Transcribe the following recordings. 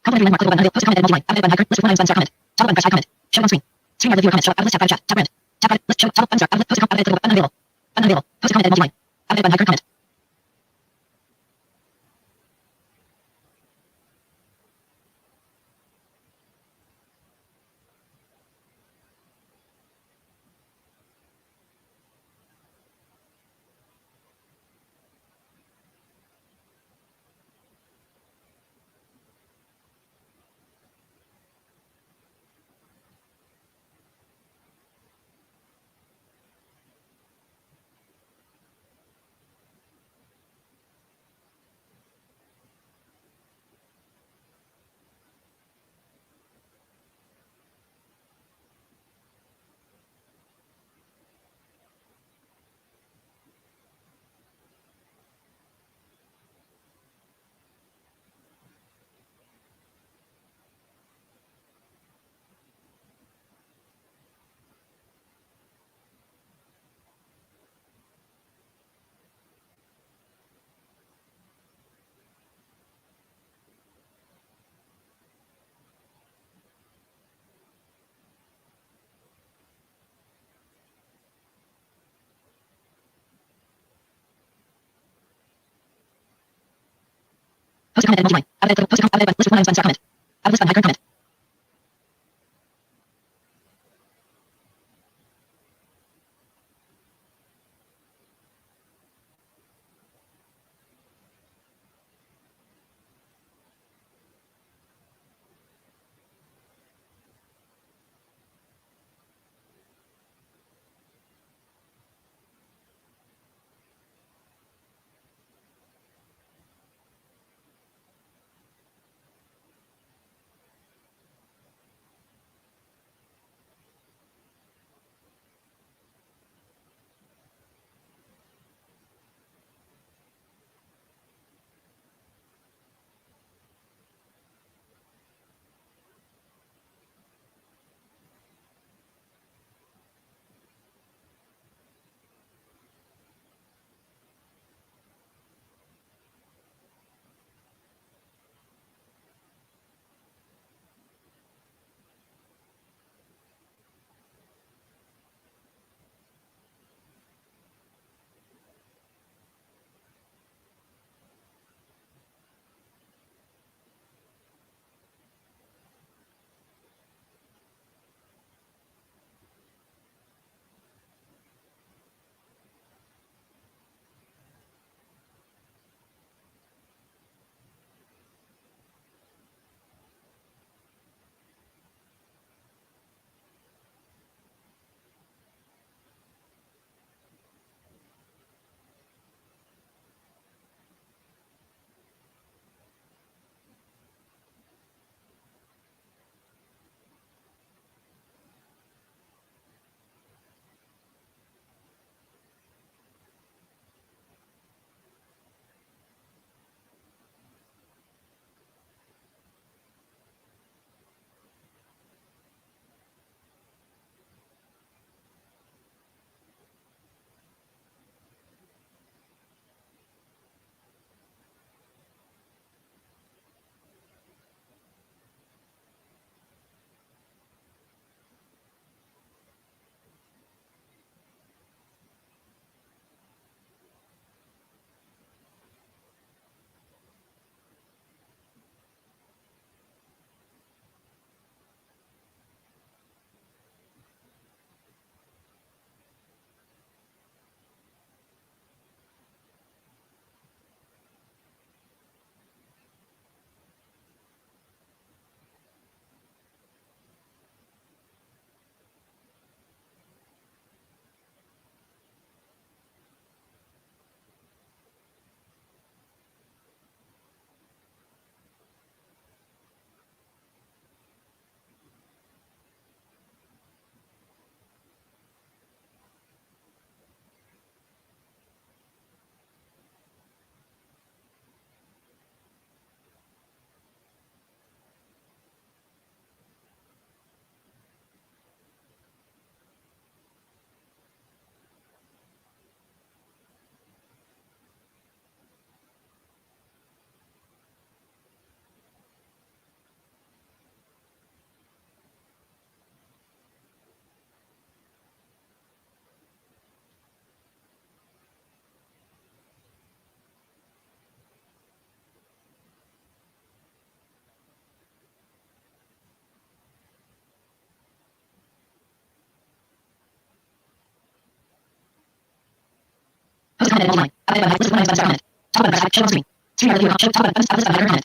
Complimentary landmark. Click button. Post a comment and multi-line. Add button. Hiker. List with 1 items. Start comment. Toggle button. Press hide comment. Show on screen. Screen bar. Review your comments. Show out of list. Tab. Chat. Tab. Brand. Tab. Edit. List. Show. Toggle button. Start. Out of list. Post a comment. Edit. Button unavailable. Button unavailable. Post a comment and multi-line. Add button. Hiker. Comment. Post a comment and multi-line. Add button. Post a comment. Add button. List with 1 items. Start comment. Out of list. Button. Hiker. Comment. Post a comment and multiply. Updated button. List of 1 items. Comment. Toggle button. Show on screen. Screen reader view. Show toggle button. List of button. Comment.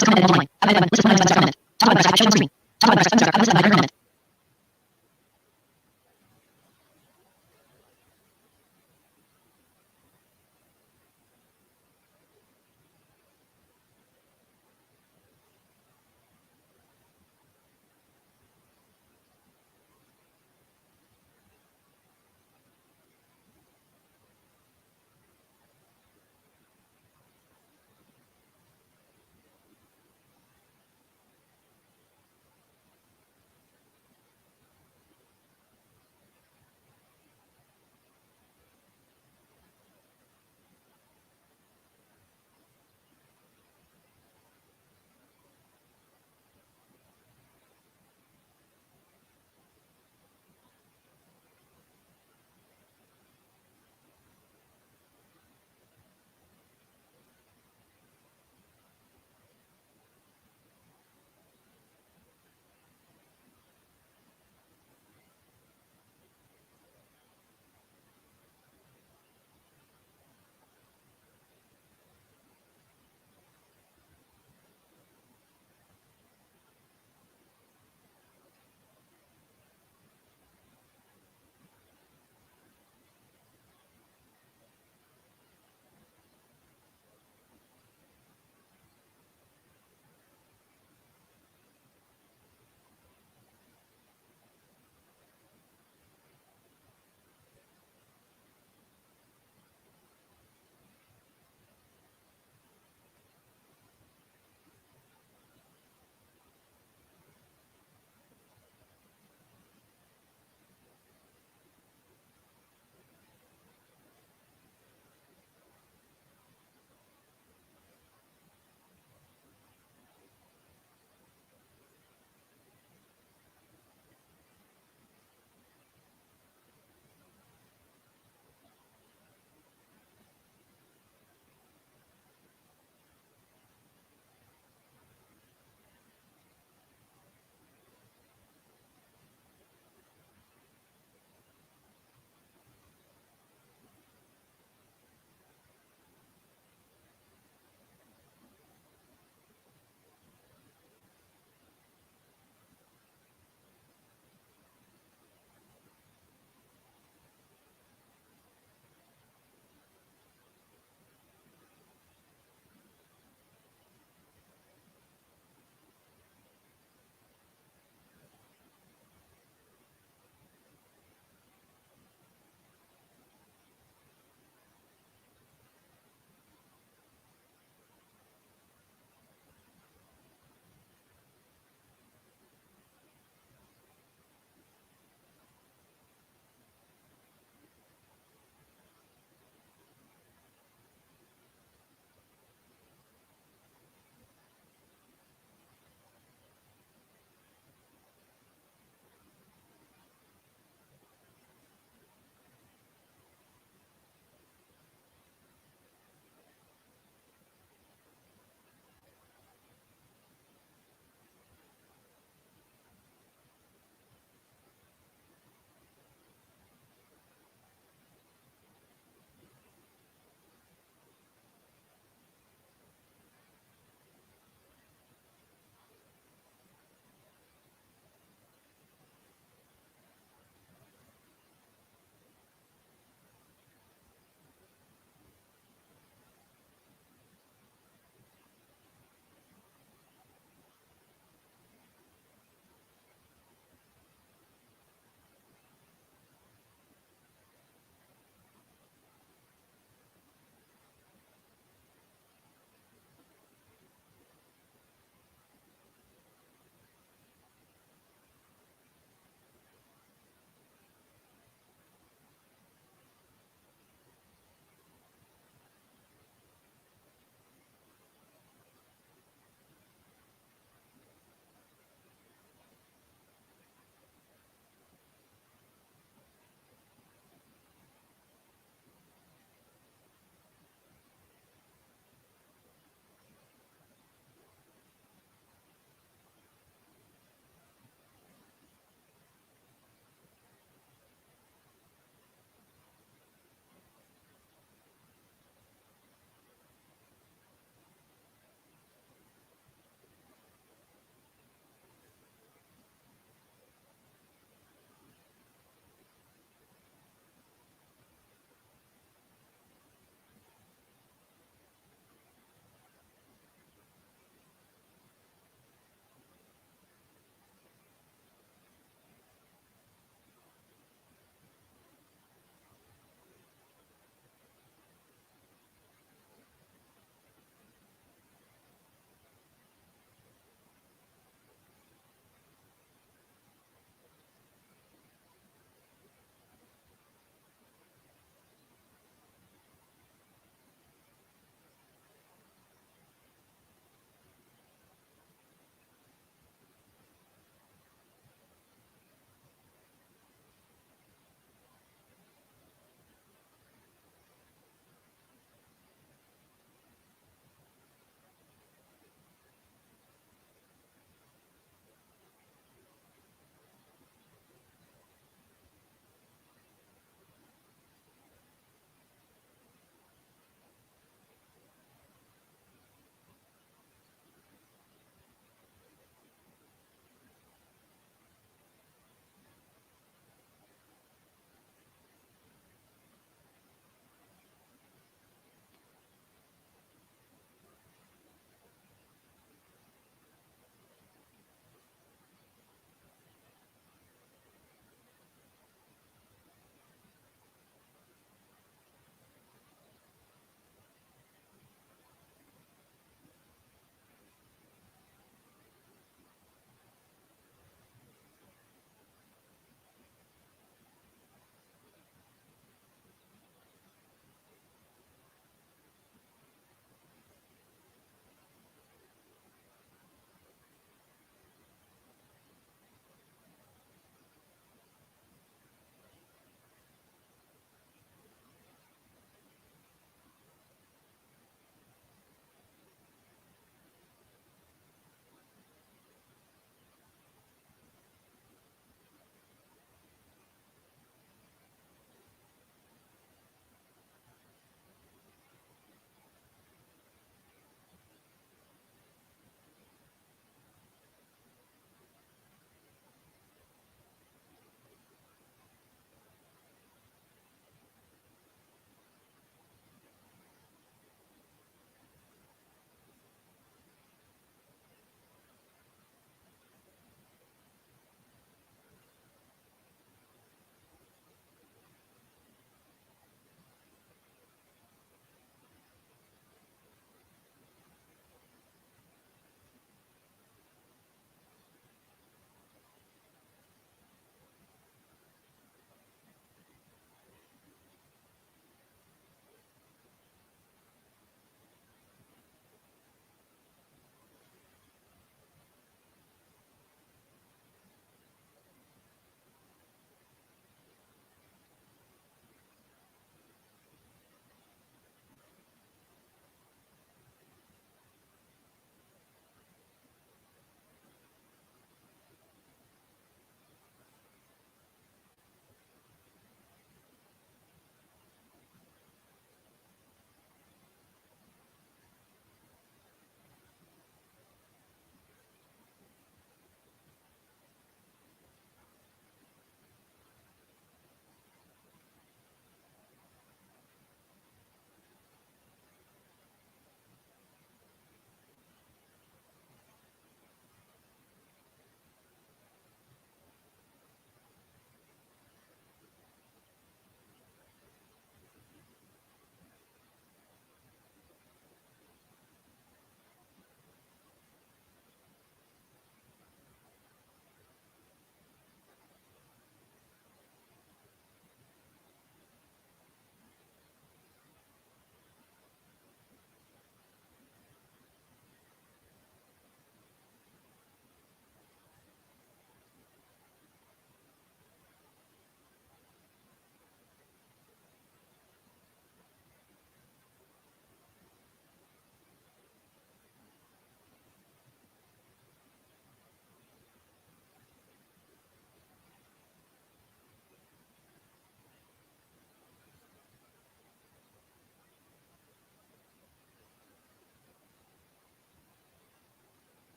Post comment and multiply. Add button. List of 1 items by comment. Toggle button press. Show on screen. Toggle button press. Button start. Add list of comment.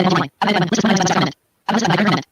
multi-line. Add element. List of 1 items by stock element. Add list by current element.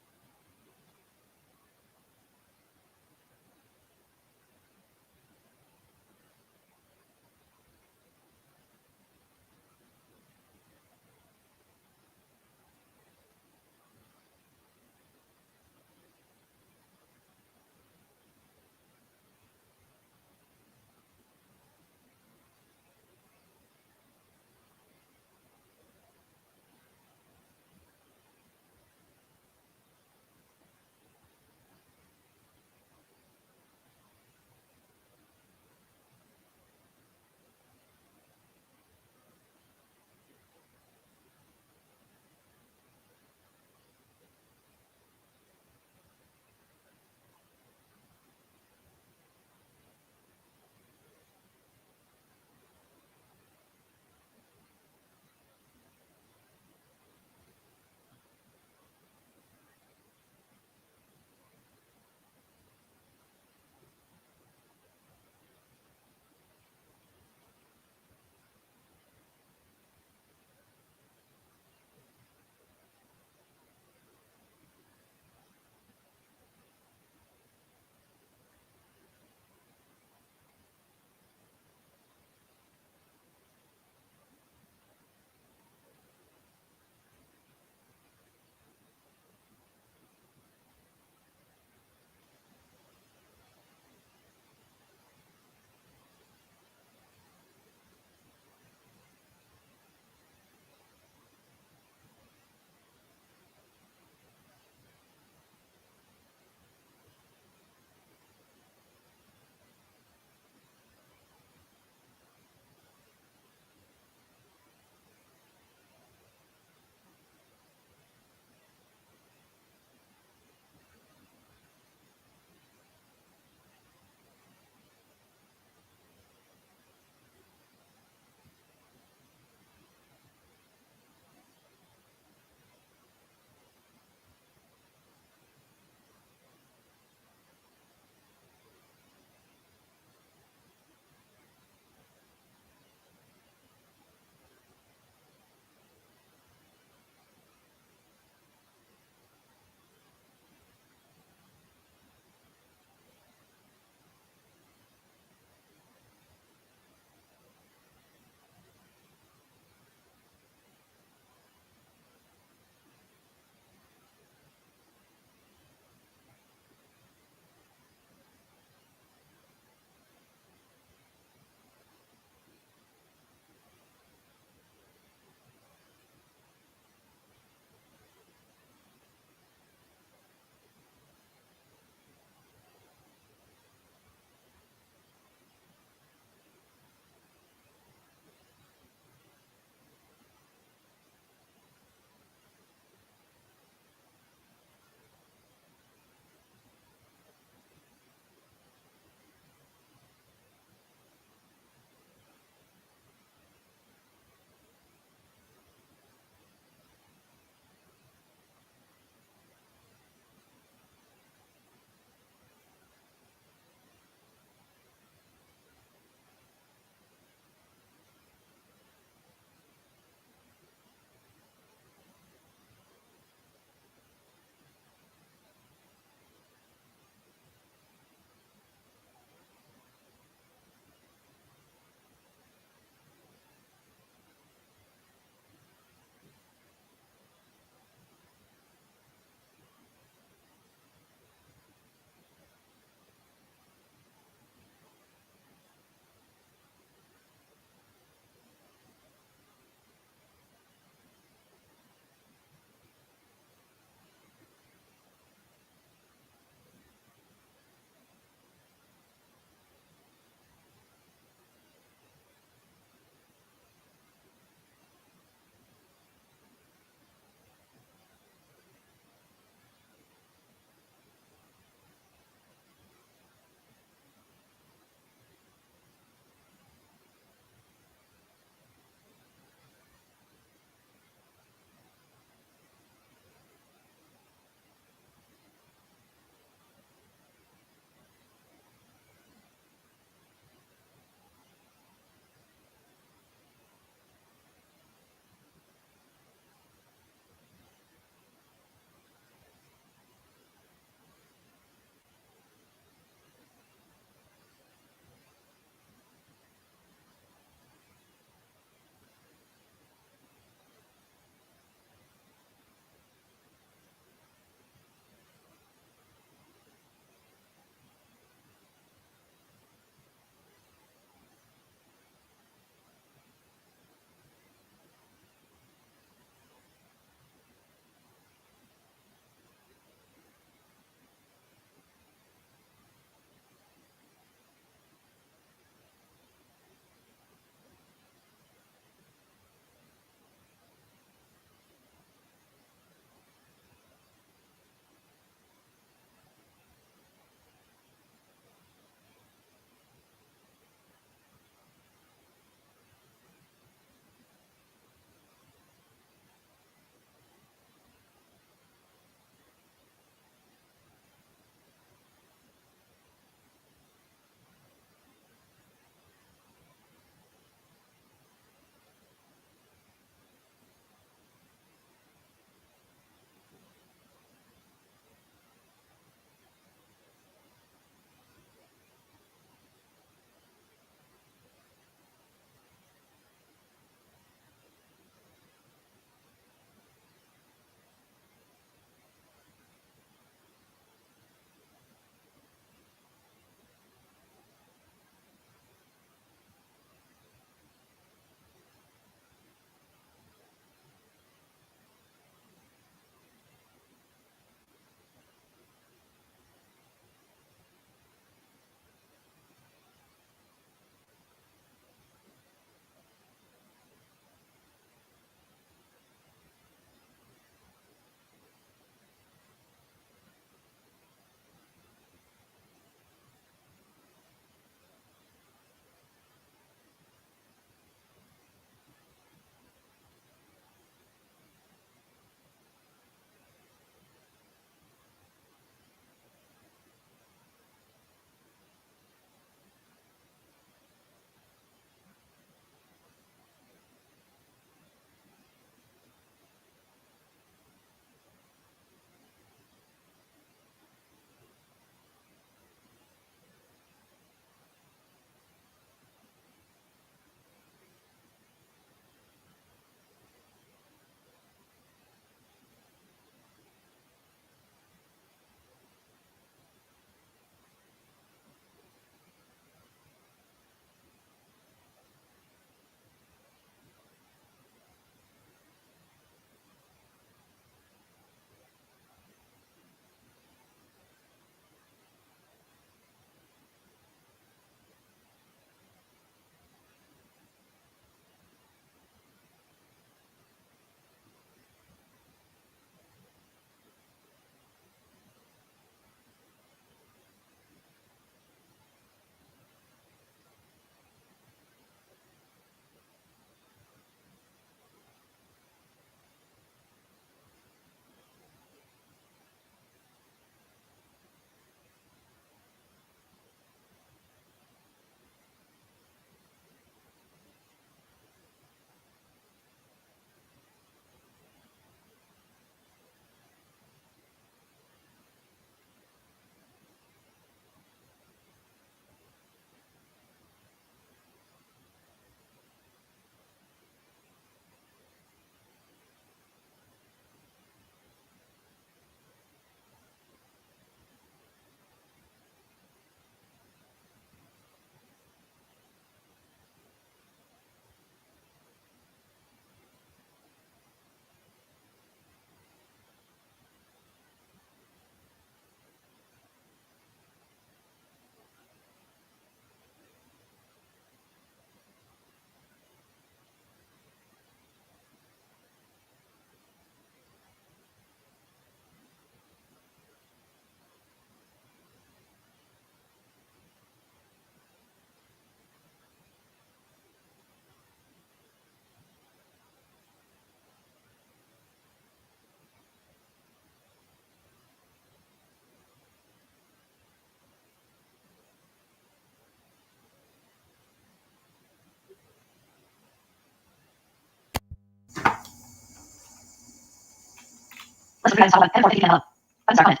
List of items. Top button. M4 Button start comment.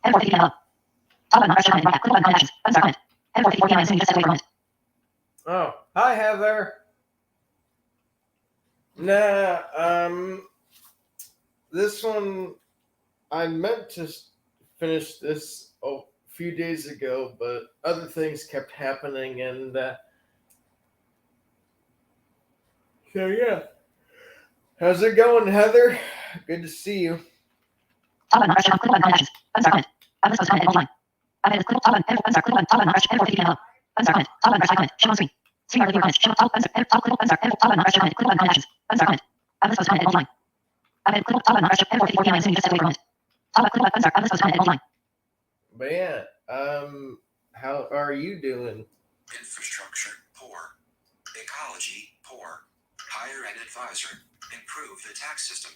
M4 Top button. Refresh comment. Click button. Comment actions. Button start comment. M4 PM. Assuming just step away for a moment. Oh, hi Heather. Nah, this one I meant to finish this a few days ago, but other things kept happening, and so yeah. How's it going, Heather? Good to see you. Top button. Refresh comment. Click button. Comment actions. Button start comment. Add list post comment. Multi-line. Add edit. Click top button. Button start. Click button. Top button. Refresh. M4 PM. Button start comment. Top button. Refresh comment. Show on screen. Screen review comments. Show top button. Top click button start. Top button. Refresh comment. Click button. Comment actions. Button start comment. Add list post comment. Multi-line. Add edit. Click top button. Refresh. M4 PM. Assuming just step away for a moment. Top button. Click button. Start. Add list post comment. Multi-line. But yeah, how are you doing? Infrastructure, poor. Ecology, poor. Hire an advisor. Improve the tax system.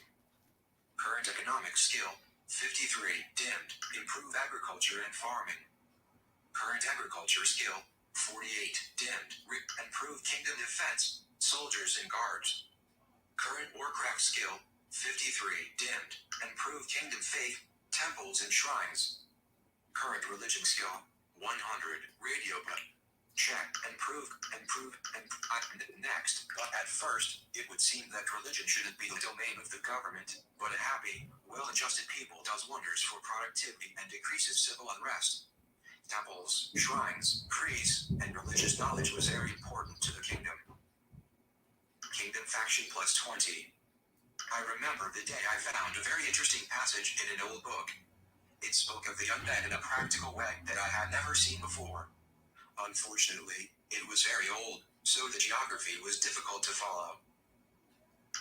Current economic skill, 53, dimmed. Improve agriculture and farming. Current agriculture skill, 48, dimmed. Improve kingdom defense, soldiers and guards. Current warcraft skill, 53, dimmed. Improve kingdom faith, temples and shrines. Current religion skill, 100, radio button. Check, improve, next. But at first, it would seem that religion shouldn't be the domain of the government, but a happy, well-adjusted people does wonders for productivity and decreases civil unrest. Temples, shrines, priests, and religious knowledge was very important to the kingdom. Kingdom faction plus 20. I remember the day I found a very interesting passage in an old book. It spoke of the undead in a practical way that I had never seen before. Unfortunately, it was very old, so the geography was difficult to follow.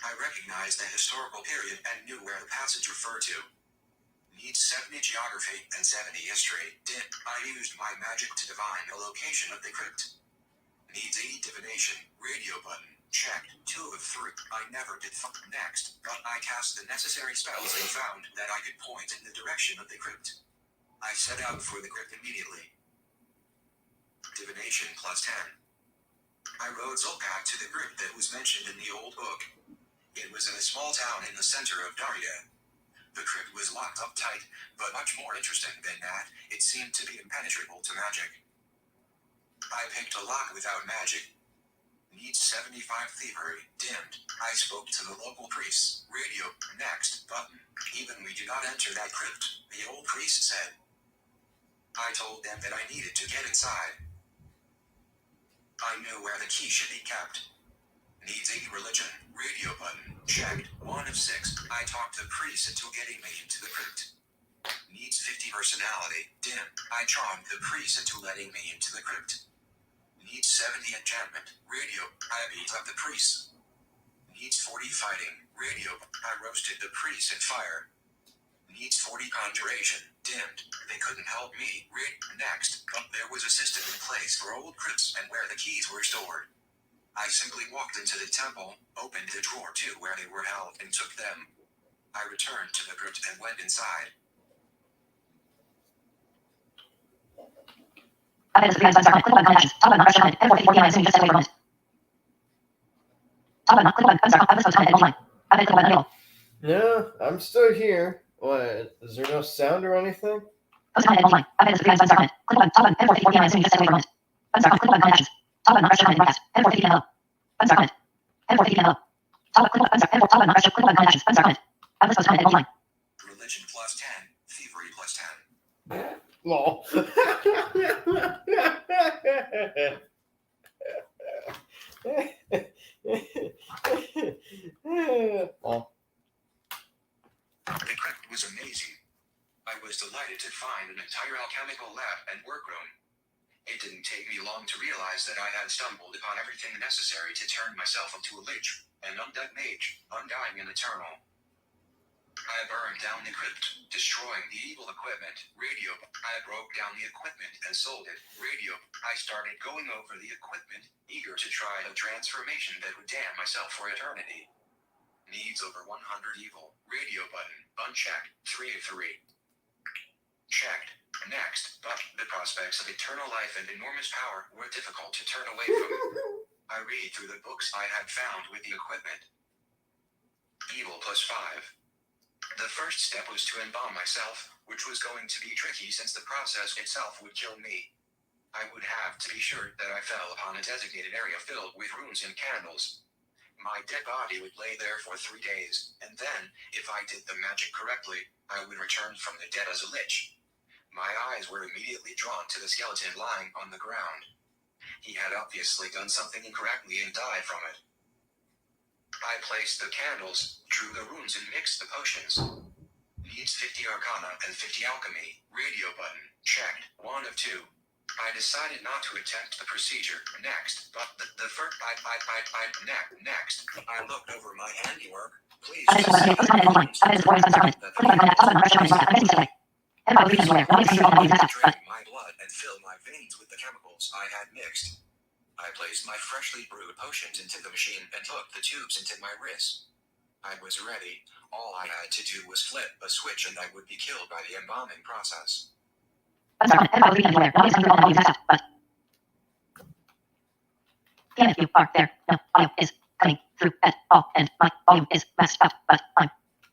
I recognized the historical period and knew where the passage referred to. Needs 70 geography and 70 history. I used my magic to divine the location of the crypt. Needs 80 divination, radio button, checked, 2 of 3. I never did next, but I cast the necessary spells and found that I could point in the direction of the crypt. I set out for the crypt immediately. Divination plus 10. I rode Zul'Pak to the crypt that was mentioned in the old book. It was in a small town in the center of Daria. The crypt was locked up tight, but much more interesting than that, it seemed to be impenetrable to magic. I picked a lock without magic. Needs 75 thievery, dimmed. I spoke to the local priests, radio, next, button. Even we do not enter that crypt, the old priest said. I told them that I needed to get inside. I knew where the key should be kept. Needs 80 religion, radio button, checked, 1 of 6. I talked the priest into getting me into the crypt. Needs 50 personality, dim. I charmed the priest into letting me into the crypt. Needs 70 enchantment, radio. I beat up the priest. Needs 40 fighting, radio. I roasted the priest in fire. Needs 40 conjuration, dimmed. They couldn't help me. Next, but there was a system in place for old crypts and where the keys were stored. I simply walked into the temple, opened the drawer to where they were held, and took them. I returned to the crypt and went inside. No, I'm still here. What? Is there no sound or anything? Religion plus 10, thievery plus 10. Lol. Lol. The crypt was amazing. I was delighted to find an entire alchemical lab and workroom. It didn't take me long to realize that I had stumbled upon everything necessary to turn myself into a lich, an undead mage, undying and eternal. I burned down the crypt, destroying the evil equipment, radio. I broke down the equipment and sold it, radio. I started going over the equipment, eager to try a transformation that would damn myself for eternity. Needs over 100 evil, radio button, unchecked, 3 of 3. Checked. Next, but the prospects of eternal life and enormous power were difficult to turn away from. I read through the books I had found with the equipment. Evil plus 5. The first step was to embalm myself, which was going to be tricky since the process itself would kill me. I would have to be sure that I fell upon a designated area filled with runes and candles. My dead body would lay there for 3 days, and then, if I did the magic correctly, I would return from the dead as a lich. My eyes were immediately drawn to the skeleton lying on the ground. He had obviously done something incorrectly and died from it. I placed the candles, drew the runes, and mixed the potions. Needs 50 Arcana and 50 Alchemy. Radio button. Checked. 1 of 2. I decided not to attempt the procedure. Next. But the first. Next. I looked over my handiwork. Please. I did the time in line. I did the voice on sermon. Click on that. Top of the rush. I did today. And I believe in where. Why is you all these assets? But Drain my blood and fill my veins with the chemicals I had mixed. I placed my freshly brewed potions into the machine and hooked the tubes into my wrists. I was ready. All I had to do was flip a switch and I would be killed by the embalming process. I'm sorry. And I believe in where. Why is you all these assets? But damn it, you are there. No audio is coming through at all, and my volume is messed up. But I'm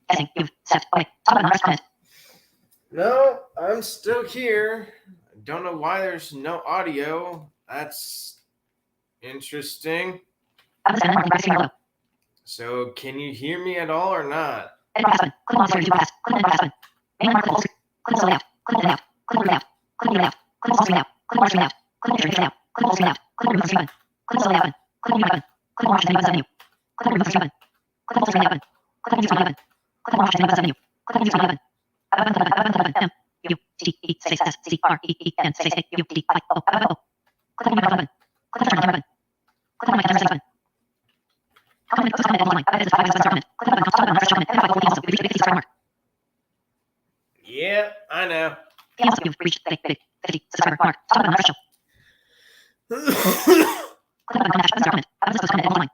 guessing you've stepped away. Top of the rush. Comment. No, I'm still here. I don't know why there's no audio. That's interesting. I'm the center of the right below. So, can you hear me at all or not? And press button. Click on the series. Pass. Click on the press button. Main mark the click on the layout. Click on the layout. Click on the layout. Click on the layout. Click on the layout. Click on the layout. Click on the layout. Click on the layout. Click on the layout. Click on the layout. Click on the button. Click on the layout button. Click on the button. Click on the button. Click on the layout button. Click on the button. Click on the layout button. Click on the button. Click on the U T E 6 S C R E E N 6 A U T I O. Click on the button. Click on the button. Click on the button. How many posts on the line? I did the 5 seconds. Click on the button. Top button. Rush. Comment. And 5 also. You reach the 50 subscriber mark. Yeah, I know. And also you've reached the 50 subscriber mark. Top button. Rush. Click on the button. Comment. I'm supposed to comment online.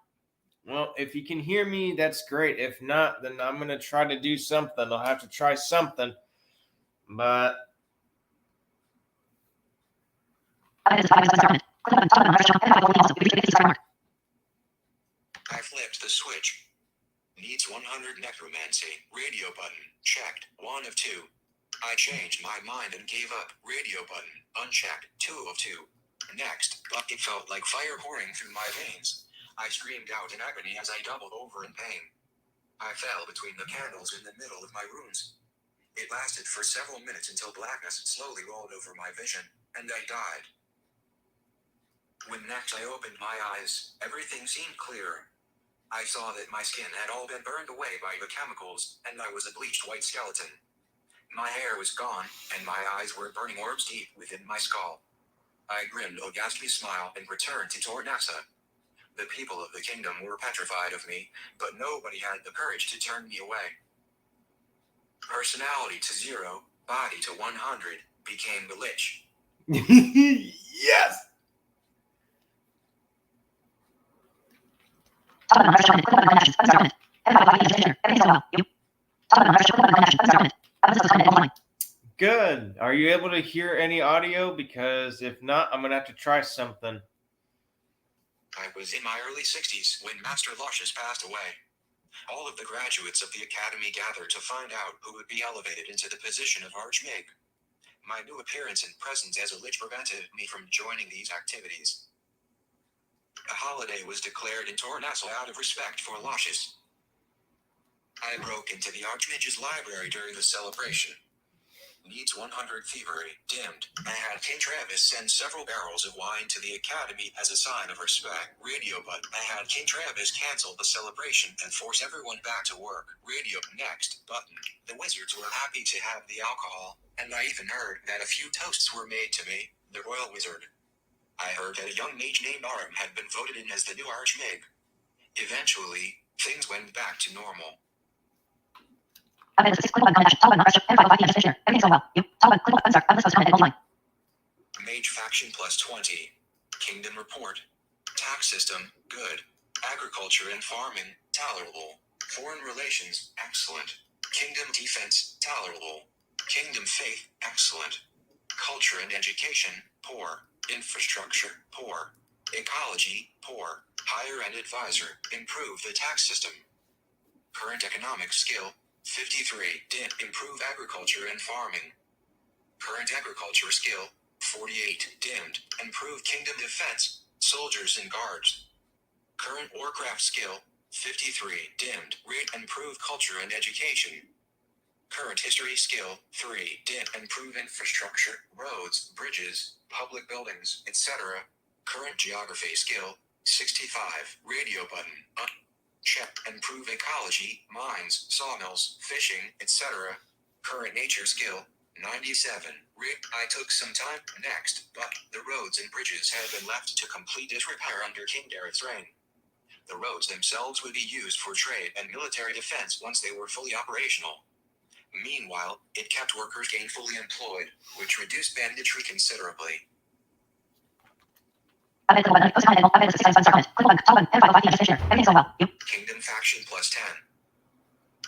Well, if you can hear me, that's great. If not, then I'm going to try to do something. I'll have to try something. But I did the 5 seconds. Comment. Click on the top button. Rush. And 5 also. You reach the 50 subscriber mark. I flipped the switch. Needs 100 necromancy. Radio button. Checked. 1 of 2. I changed my mind and gave up. Radio button. Unchecked. 2 of 2. Next. But it felt like fire pouring through my veins. I screamed out in agony as I doubled over in pain. I fell between the candles in the middle of my runes. It lasted for several minutes until blackness slowly rolled over my vision, and I died. When next I opened my eyes, everything seemed clearer. I saw that my skin had all been burned away by the chemicals, and I was a bleached white skeleton. My hair was gone, and my eyes were burning orbs deep within my skull. I grinned a ghastly smile and returned to Tornassa. The people of the kingdom were petrified of me, but nobody had the courage to turn me away. Personality to 0, body to 100, became the Lich. yes. Top button. Rush. Comment. Click on the button. Actions. Button. Comment. And 5 everything's going well. You. Top button. Rush. Click on the button. Actions. Button. Comment. I'm supposed to comment online. Good. Are you able to hear any audio? Because if not, I'm going to have to try something. I was in my early 60s when Master Luscious passed away. All of the graduates of the academy gathered to find out who would be elevated into the position of Archmage. My new appearance and presence as a Lich prevented me from joining these activities. A holiday was declared in Tornassel out of respect for Luscious. I broke into the Archmage's library during the celebration. Needs 100 thievery, dimmed. I had King Travis send several barrels of wine to the academy as a sign of respect. Radio button. I had King Travis cancel the celebration and force everyone back to work. Radio next button. The wizards were happy to have the alcohol, and I even heard that a few toasts were made to me, the royal wizard. I heard that a young mage named Aram had been voted in as the new Archmage. Eventually, things went back to normal. I did the 6 click on the button. Action. Top button. Rush. And 5 everything's going well. You. Top button. Click on the button. I'm supposed to comment online. Mage faction plus 20. Kingdom report. Tax system, good. Agriculture and farming, tolerable. Foreign relations, excellent. Kingdom defense, tolerable. Kingdom faith, excellent. Culture and education, poor. Infrastructure, poor. Ecology, poor. Hire and advisor, improve the tax system. Current economic skill, 53. Improve agriculture and farming. Current agriculture skill, 48. Dimmed. Improve kingdom defense, soldiers and guards. Current warcraft skill, 53. Dimmed. Improve culture and education. Current history skill, 3. Improve infrastructure, roads, bridges, public buildings, etc. Current geography skill, 65. Radio button. Check. Improve ecology, mines, sawmills, fishing, etc. Current nature skill, 97. I took some time. Next, but the roads and bridges had been left to complete disrepair under King Dareth's reign. The roads themselves would be used for trade and military defense once they were fully operational. Meanwhile, it kept workers gainfully employed, which reduced banditry considerably. Kingdom faction plus 10.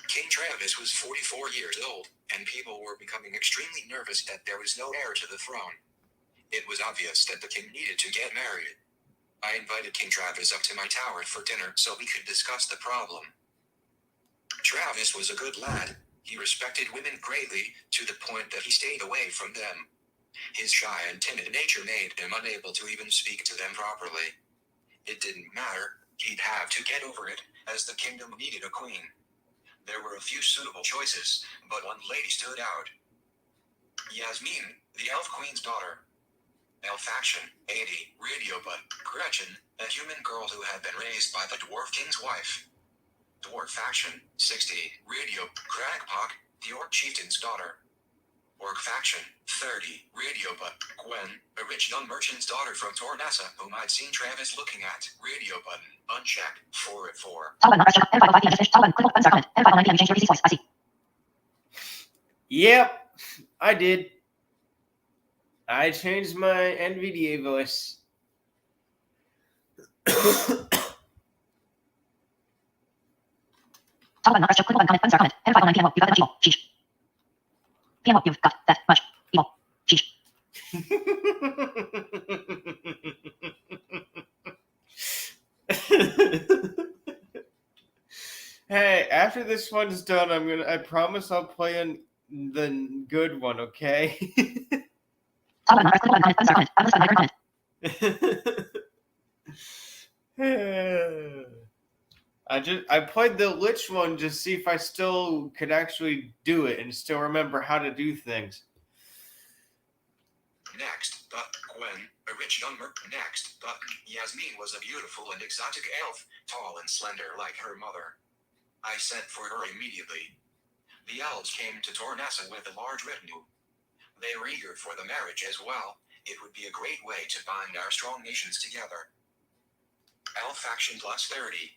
King Travis was 44 years old, and people were becoming extremely nervous that there was no heir to the throne. It was obvious that the king needed to get married. I invited King Travis up to my tower for dinner so we could discuss the problem. Travis was a good lad. He respected women greatly, to the point that he stayed away from them. His shy and timid nature made him unable to even speak to them properly. It didn't matter, he'd have to get over it, as the kingdom needed a queen. There were a few suitable choices, but one lady stood out. Yasmin, the Elf Queen's daughter. Elf faction, 80, radio butt. Gretchen, a human girl who had been raised by the Dwarf King's wife. Dwarf faction, 60, radio. Cragpock, the Orc Chieftain's daughter. Orc faction, 30, radio butt. Gwen, a rich young merchant's daughter from Tornassa, whom I'd seen Travis looking at. Radio button, unchecked, 4 at 4. Yep, I did. I changed my NVDA voice. You've got that much evil. Sheesh. Hey, after this one's done, I promise I'll play the good one, okay? I played the Lich one to see if I still could actually do it and still remember how to do things. Next, but Gwen, a rich young Next, but Yasmin was a beautiful and exotic elf, tall and slender like her mother. I sent for her immediately. The elves came to Tornassa with a large retinue. They were eager for the marriage as well. It would be a great way to bind our strong nations together. Elf faction plus 30.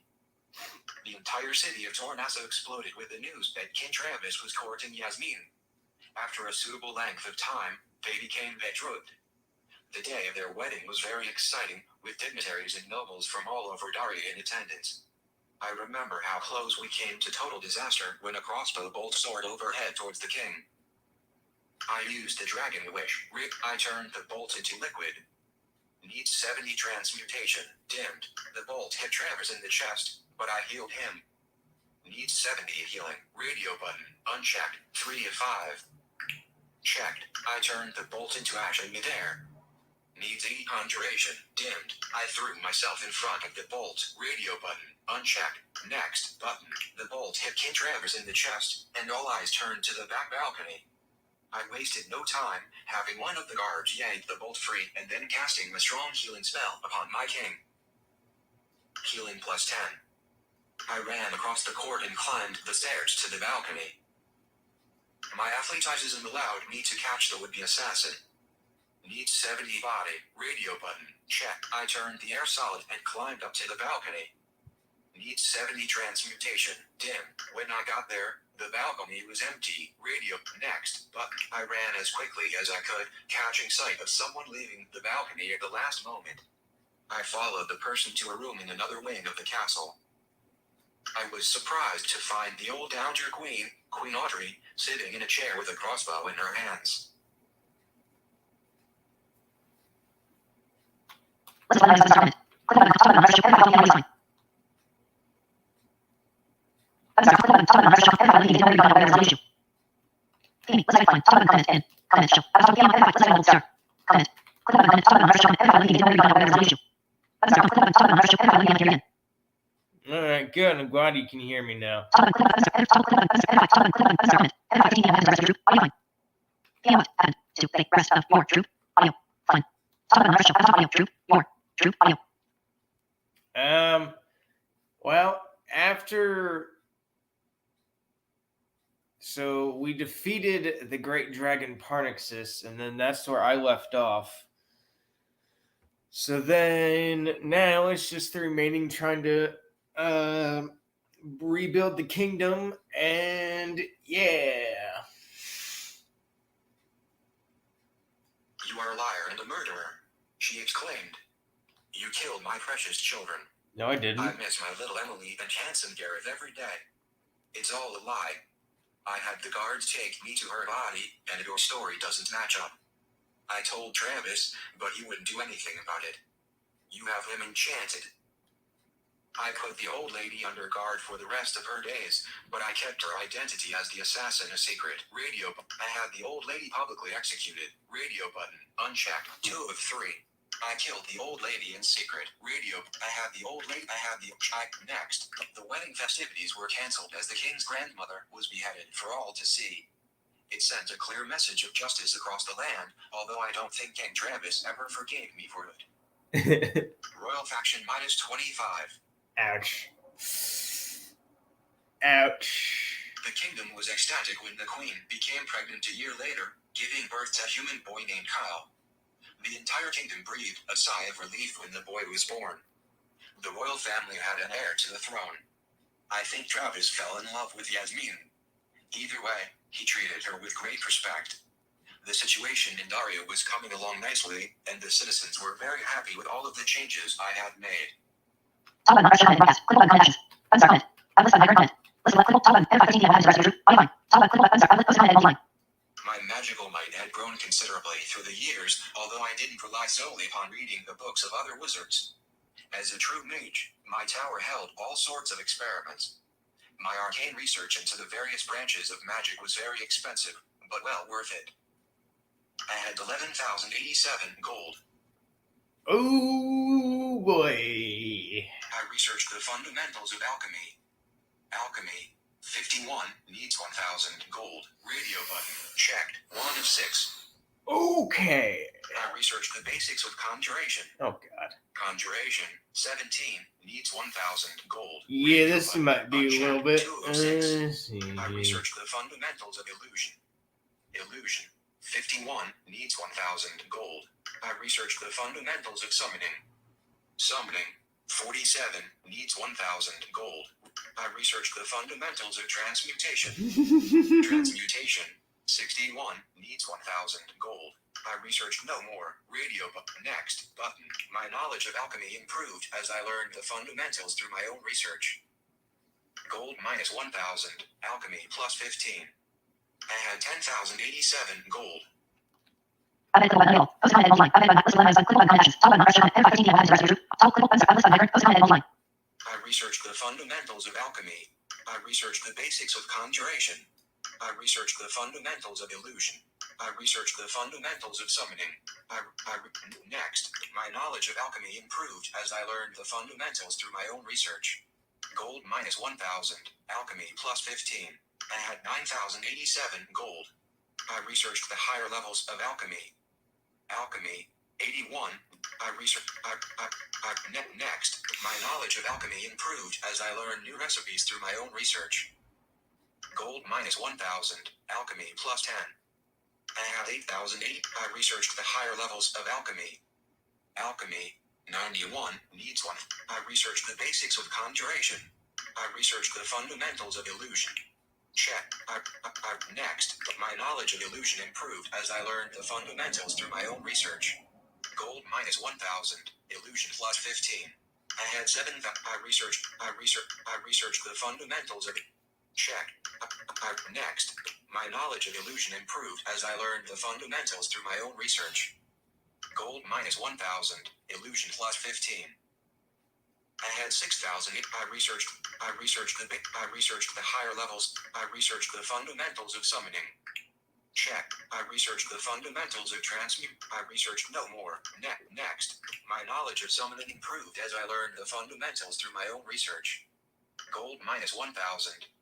The entire city of Tornassa exploded with the news that King Travis was courting Yasmin. After a suitable length of time, they became betrothed. The day of their wedding was very exciting, with dignitaries and nobles from all over Daria in attendance. I remember how close we came to total disaster when a crossbow bolt soared overhead towards the king. I used the dragon wish. I turned the bolt into liquid. Needs 70 transmutation. Dimmed. The bolt hit Travis in the chest, but I healed him. Needs 70 healing. Radio button. Unchecked. 3 of 5. Checked. I turned the bolt into ash in midair. Needs 80 conjuration. Dimmed. I threw myself in front of the bolt. Radio button. Unchecked. Next button. The bolt hit King Travis in the chest, and all eyes turned to the back balcony. I wasted no time, having one of the guards yank the bolt free and then casting a strong healing spell upon my king. Healing plus 10. I ran across the court and climbed the stairs to the balcony. My athleticism allowed me to catch the would-be assassin. Needs 70 body. Radio button. Check. I turned the air solid and climbed up to the balcony. Needs 70 transmutation. Dim. When I got there, the balcony was empty. Radio. Next button. I ran as quickly as I could, catching sight of someone leaving the balcony at the last moment. I followed the person to a room in another wing of the castle. I was surprised to find the old Dowager Queen, Queen Audrey, sitting in a chair with a crossbow in her hands. Amy, let's find top button comment in. Comment show. About game let's gold star. Comment. Click button comment top button show. Issue. Button star. Click button top button show. Again. All right, good. I'm glad you can hear me now. Top button click button top button comment. Audio. PM add to play rest of your true audio. Fine. Top button show. Audio true your true audio. Well, after. So we defeated the great dragon Parnixus, and then that's where I left off. So then now it's just the remaining trying to rebuild the kingdom, and yeah. You are a liar and a murderer, she exclaimed. You killed my precious children. No, I didn't. I miss my little Emily and handsome Gareth every day. It's all a lie. I had the guards take me to her body, and your story doesn't match up. I told Travis, but he wouldn't do anything about it. You have him enchanted. I put the old lady under guard for the rest of her days, but I kept her identity as the assassin a secret. I had the old lady publicly executed. Radio button, unchecked. 2 of 3. I killed the old lady in secret. Next. The wedding festivities were cancelled as the king's grandmother was beheaded for all to see. It sent a clear message of justice across the land, although I don't think King Travis ever forgave me for it. Royal faction minus 25. Ouch. Ouch. The kingdom was ecstatic when the queen became pregnant a year later, giving birth to a human boy named Kyle. The entire kingdom breathed a sigh of relief when the boy was born. The royal family had an heir to the throne. I think Travis fell in love with Yasmin. Either way, he treated her with great respect. The situation in Daria was coming along nicely, and the citizens were very happy with all of the changes I had made. Top button broadcast. Click button comment. Button comment. List on comment. List of click top button. F15 audio line. Top button click button list line. My magical might had grown considerably through the years, although I didn't rely solely upon reading the books of other wizards. As a true mage, my tower held all sorts of experiments. My arcane research into the various branches of magic was very expensive, but well worth it. I had 11,087 gold. Oh boy. I researched the fundamentals of alchemy. Alchemy, 51, needs 1,000 gold. Radio button, checked. 1 of 6. Okay. I researched the basics of conjuration. Oh god. Conjuration, 17, needs 1,000 gold. Yeah, Radio this button, might be a little unchecked. bit. 2 of 6. I researched the fundamentals of illusion. Illusion, 51, needs 1,000 gold. I researched the fundamentals of summoning. Summoning, 47, needs 1,000 gold. I researched the fundamentals of transmutation. Transmutation, 61, needs 1,000 gold. I researched no more. Radio button. Next button. My knowledge of alchemy improved as I learned the fundamentals through my own research. Gold minus 1,000. Alchemy plus 15. I had 10,087 gold. I researched the fundamentals of alchemy. I researched the basics of conjuration. I researched the fundamentals of illusion. I researched the fundamentals of summoning. Next, my knowledge of alchemy improved as I learned the fundamentals through my own research. Gold minus 1,000. Alchemy plus 15. I had 9,087 gold. I researched the higher levels of alchemy. Alchemy, 81. Next, my knowledge of alchemy improved as I learned new recipes through my own research. Gold minus 1,000. Alchemy plus 10. I had 8,080. I researched the higher levels of alchemy. Alchemy, 91, needs 1. I researched the basics of conjuration. I researched the fundamentals of illusion. Check. Next, my knowledge of illusion improved as I learned the fundamentals through my own research. Gold minus 1,000. Illusion plus 15. I had 7. I researched the fundamentals of. Check. Next, my knowledge of illusion improved as I learned the fundamentals through my own research. Gold minus 1,000. Illusion plus 15. I had 6,000. I researched the higher levels. I researched the fundamentals of summoning. Check. I researched the fundamentals of transmute. I researched no more. Next. My knowledge of summoning improved as I learned the fundamentals through my own research. Gold minus 1,000.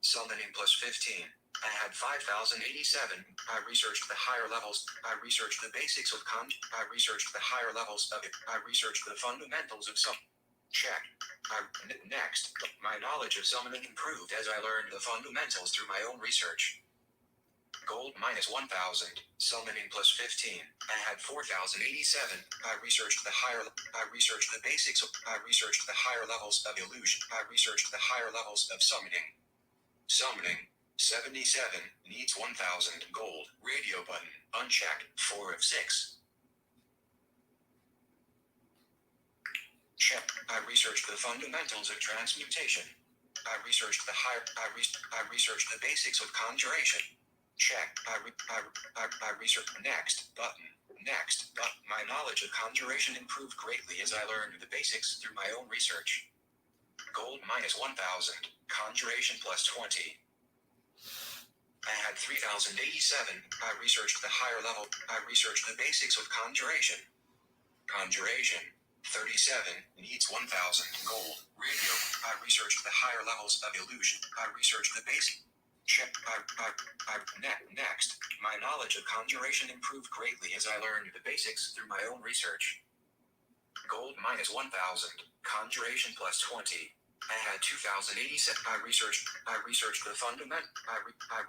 Summoning plus 15. I had 5,087. I researched the higher levels. I researched the basics of I researched the higher levels of it. I researched the fundamentals of some. Check. Next. My knowledge of summoning improved as I learned the fundamentals through my own research. Gold minus 1,000. Summoning plus 15. I had 4,087. I researched the basics of. I researched the higher levels of illusion. I researched the higher levels of summoning. Summoning. 77. Needs 1,000 gold. Radio button. Unchecked. 4 of 6. Check. I researched the fundamentals of transmutation. I researched the basics of conjuration. Check. I researched next button. Next button. My knowledge of conjuration improved greatly as I learned the basics through my own research. Gold minus 1,000. Conjuration plus 20. I had 3,087. I researched the higher level. I researched the basics of conjuration. Conjuration. 37. Needs 1,000 gold. Radio. I researched the higher levels of illusion. I researched the basic. Check. Next. My knowledge of conjuration improved greatly as I learned the basics through my own research. Gold minus 1,000. Conjuration plus 20. I had 2,087. I researched the fundament. I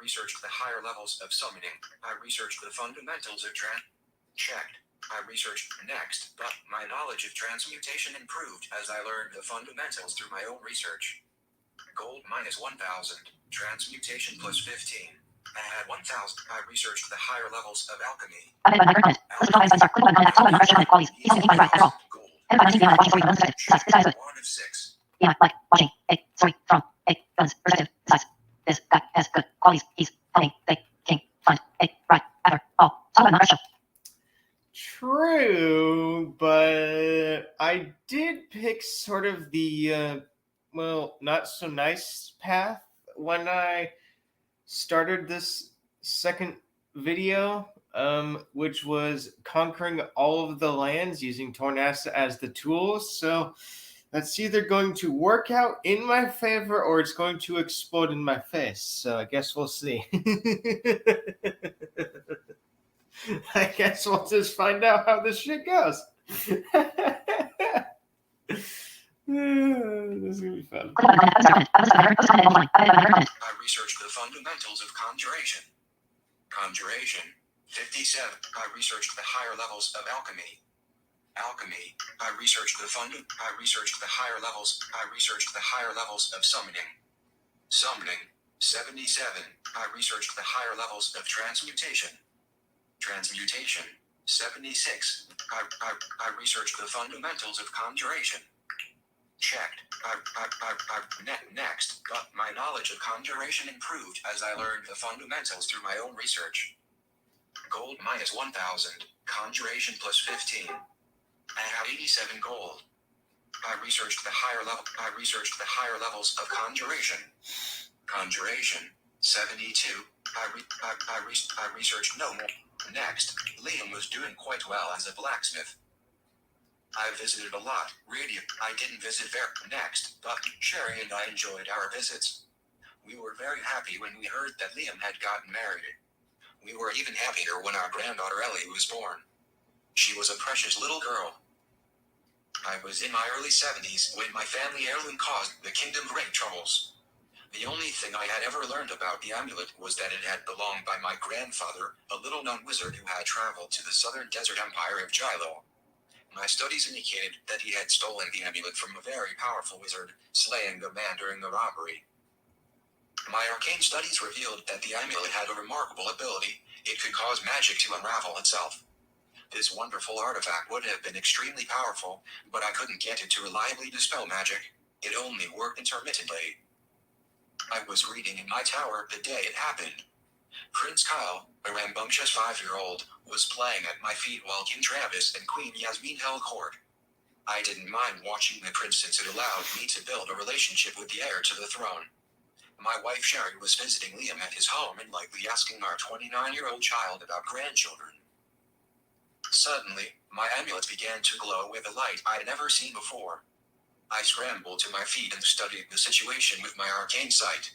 researched the higher levels of summoning. I researched the fundamentals of checked. I researched next, but my knowledge of transmutation improved as I learned the fundamentals through my own research. Gold minus 1,000. Transmutation plus 15. I had 1,000. I researched the higher levels of alchemy. One of 6. Yeah, like watching a story from a gun's perspective. Besides, this guy has good qualities. He's helping the king find a right after all. Talk about another show. True, but I did pick sort of the not so nice path when I started this second video, which was conquering all of the lands using Tornassa as the tool. So that's either going to work out in my favor or it's going to explode in my face. So I guess we'll see. I guess we'll just find out how this shit goes. This is going to be fun. I researched the fundamentals of conjuration. Conjuration. 57. I researched the higher levels of alchemy. Alchemy. I researched the higher levels. I researched the higher levels of summoning. Summoning. 77. I researched the higher levels of transmutation. Transmutation. 76. I researched the fundamentals of conjuration. Checked. Next, but my knowledge of conjuration improved as I learned the fundamentals through my own research. Gold minus 1,000. Conjuration plus 15. I have 87 gold. I researched the higher level. I researched the higher levels of conjuration. Conjuration. 72. I researched no more. Next, Liam was doing quite well as a blacksmith. I visited a lot. I didn't visit very next, but Sherry and I enjoyed our visits. We were very happy when we heard that Liam had gotten married. We were even happier when our granddaughter Ellie was born. She was a precious little girl. I was in my early 70s when my family heirloom caused the kingdom great troubles. The only thing I had ever learned about the amulet was that it had belonged by my grandfather, a little-known wizard who had traveled to the southern desert empire of Jilo. My studies indicated that he had stolen the amulet from a very powerful wizard, slaying the man during the robbery. My arcane studies revealed that the amulet had a remarkable ability. It could cause magic to unravel itself. This wonderful artifact would have been extremely powerful, but I couldn't get it to reliably dispel magic. It only worked intermittently. I was reading in my tower the day it happened. Prince Kyle, a rambunctious 5-year-old, was playing at my feet while King Travis and Queen Yasmin held court. I didn't mind watching the prince since it allowed me to build a relationship with the heir to the throne. My wife Sherry was visiting Liam at his home and likely asking our 29-year-old child about grandchildren. Suddenly, my amulet began to glow with a light I'd never seen before. I scrambled to my feet and studied the situation with my arcane sight.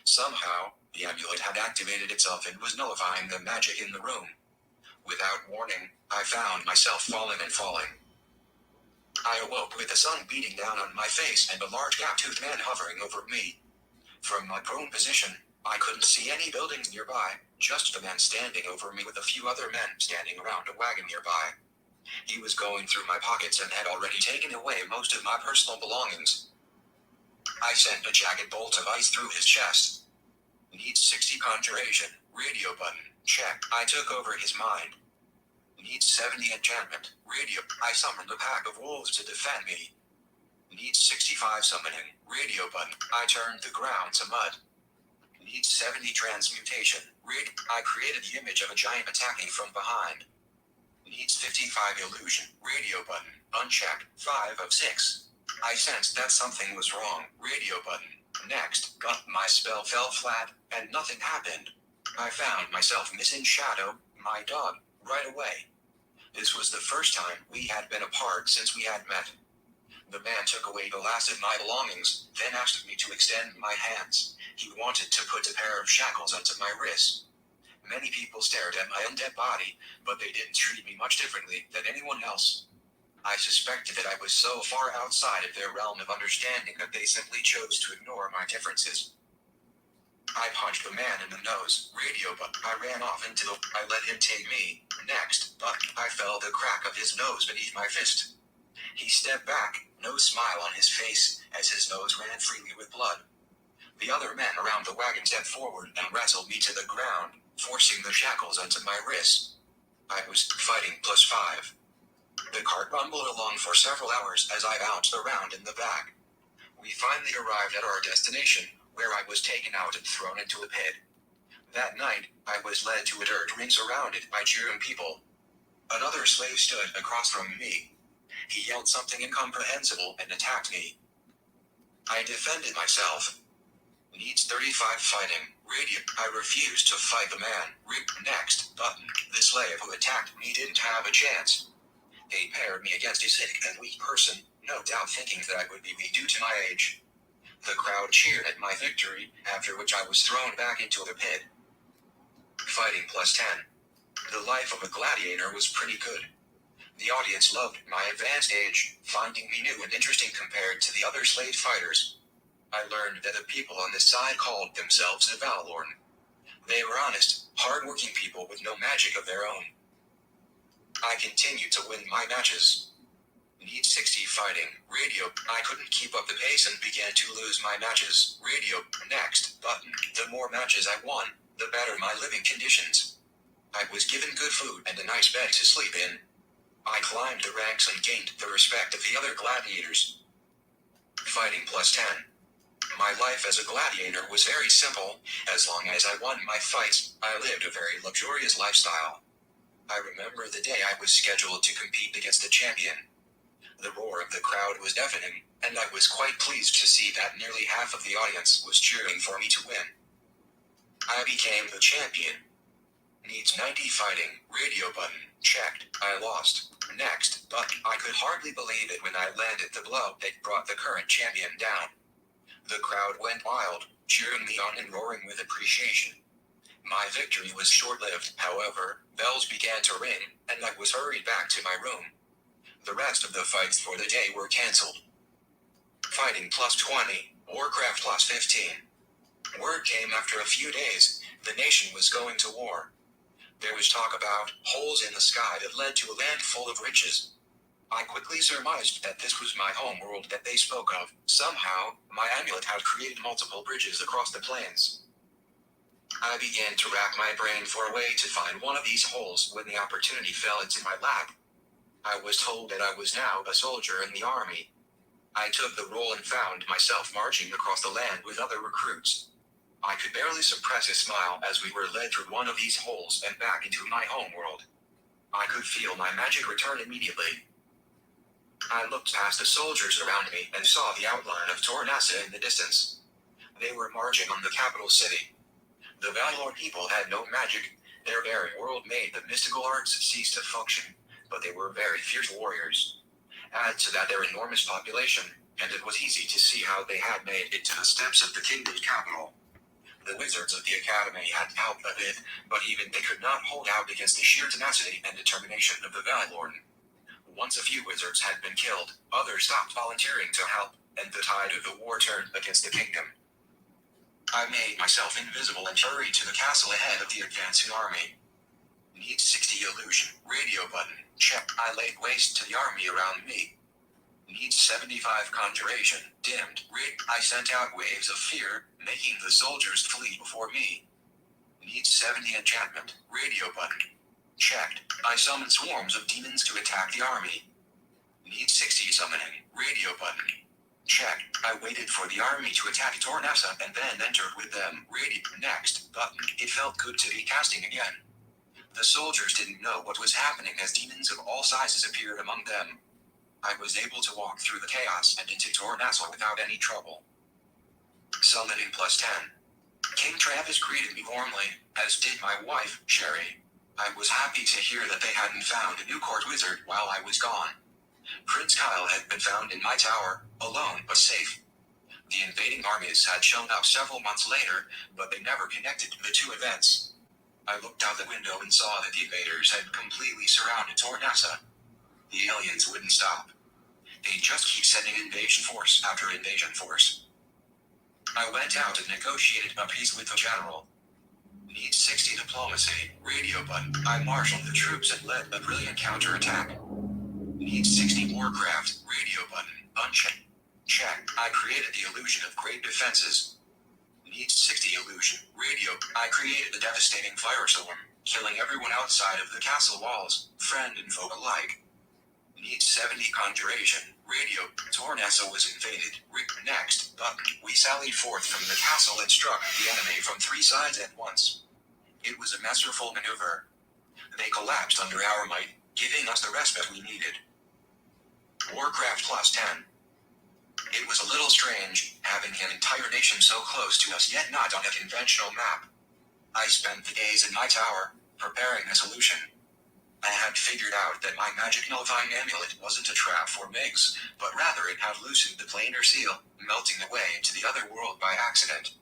Somehow, the amulet had activated itself and was nullifying the magic in the room. Without warning, I found myself falling and falling. I awoke with the sun beating down on my face and a large gap-toothed man hovering over me. From my prone position, I couldn't see any buildings nearby, just the man standing over me with a few other men standing around a wagon nearby. He was going through my pockets and had already taken away most of my personal belongings. I sent a jagged bolt of ice through his chest. Needs 60 conjuration, radio button, check. I took over his mind. Needs 70 enchantment, radio. I summoned a pack of wolves to defend me. Needs 65 summoning, radio button. I turned the ground to mud. Needs 70 transmutation, I created the image of a giant attacking from behind. Needs 55 illusion, radio button, unchecked, 5 of 6. I sensed that something was wrong, radio button. Next, my spell fell flat, and nothing happened. I found myself missing Shadow, my dog, right away. This was the first time we had been apart since we had met. The man took away the last of my belongings, then asked me to extend my hands. He wanted to put a pair of shackles onto my wrists. Many people stared at my undead body, but they didn't treat me much differently than anyone else. I suspected that I was so far outside of their realm of understanding that they simply chose to ignore my differences. I punched the man in the nose, radio, but I ran off I let him take me. Next, but I felt the crack of his nose beneath my fist. He stepped back, no smile on his face, as his nose ran freely with blood. The other men around the wagon stepped forward and wrestled me to the ground, forcing the shackles onto my wrists. I was fighting +5. The cart rumbled along for several hours as I bounced around in the back. We finally arrived at our destination, where I was taken out and thrown into a pit. That night, I was led to a dirt ring surrounded by cheering people. Another slave stood across from me. He yelled something incomprehensible and attacked me. I defended myself. Needs 35 fighting, radio. I refused to fight the man. Next, button. The slave who attacked me didn't have a chance. They paired me against a sick and weak person, no doubt thinking that I would be weak due to my age. The crowd cheered at my victory, after which I was thrown back into the pit. Fighting +10. The life of a gladiator was pretty good. The audience loved my advanced age, finding me new and interesting compared to the other slave fighters. I learned that the people on this side called themselves the Valorn. They were honest, hard-working people with no magic of their own. I continued to win my matches. Need 60 fighting, radio. I couldn't keep up the pace and began to lose my matches, radio. Next, button. The more matches I won, the better my living conditions. I was given good food and a nice bed to sleep in. I climbed the ranks and gained the respect of the other gladiators. Fighting +10. My life as a gladiator was very simple. As long as I won my fights, I lived a very luxurious lifestyle. I remember the day I was scheduled to compete against a champion. The roar of the crowd was deafening, and I was quite pleased to see that nearly half of the audience was cheering for me to win. I became the champion. Needs 90 fighting, radio button, checked. I lost. Next, but I could hardly believe it when I landed the blow that brought the current champion down. The crowd went wild, cheering me on and roaring with appreciation. My victory was short-lived, however. Bells began to ring, and I was hurried back to my room. The rest of the fights for the day were cancelled. Fighting +20, Warcraft +15. Word came after a few days, the nation was going to war. There was talk about holes in the sky that led to a land full of riches. I quickly surmised that this was my home world that they spoke of. Somehow, my amulet had created multiple bridges across the plains. I began to rack my brain for a way to find one of these holes when the opportunity fell into my lap. I was told that I was now a soldier in the army. I took the role and found myself marching across the land with other recruits. I could barely suppress a smile as we were led through one of these holes and back into my home world. I could feel my magic return immediately. I looked past the soldiers around me and saw the outline of Tornassa in the distance. They were marching on the capital city. The Valor people had no magic. Their very world made the mystical arts cease to function, but they were very fierce warriors. Add to that their enormous population, and it was easy to see how they had made it to the steps of the kingdom's capital. The wizards of the academy had helped a bit, but even they could not hold out against the sheer tenacity and determination of the Valor. Once a few wizards had been killed, others stopped volunteering to help, and the tide of the war turned against the kingdom. I made myself invisible and hurried to the castle ahead of the advancing army. Need 60 illusion. Radio button. Check. I laid waste to the army around me. Need 75 conjuration. Dimmed. I sent out waves of fear, making the soldiers flee before me. Need 70 enchantment. Radio button. Checked. I summoned swarms of demons to attack the army. Need 60 summoning. Radio button. Checked. I waited for the army to attack Tornassa and then entered with them. Radio. Next. Button. It felt good to be casting again. The soldiers didn't know what was happening as demons of all sizes appeared among them. I was able to walk through the chaos and into Tornassa without any trouble. Summoning +10. King Travis greeted me warmly, as did my wife, Sherry. I was happy to hear that they hadn't found a new court wizard while I was gone. Prince Kyle had been found in my tower, alone but safe. The invading armies had shown up several months later, but they never connected the two events. I looked out the window and saw that the invaders had completely surrounded Tornassa. The aliens wouldn't stop. They just keep sending invasion force after invasion force. I went out and negotiated a peace with the general. Need 60 diplomacy. Radio button. I marshaled the troops and led a brilliant counterattack. Need 60 warcraft. Radio button. Unchecked. Check. I created the illusion of great defenses. Need 60 illusion. Radio. I created the devastating firestorm, killing everyone outside of the castle walls, friend and foe alike. Need 70 conjuration. Radio. Tornassa was invaded. Next. Button. We sallied forth from the castle and struck the enemy from 3 sides at once. It was a masterful maneuver. They collapsed under our might, giving us the respite we needed. Warcraft +10. It was a little strange, having an entire nation so close to us yet not on a conventional map. I spent the days in my tower, preparing a solution. I had figured out that my magic nullifying amulet wasn't a trap for MIGs, but rather it had loosened the planar seal, melting away into the other world by accident.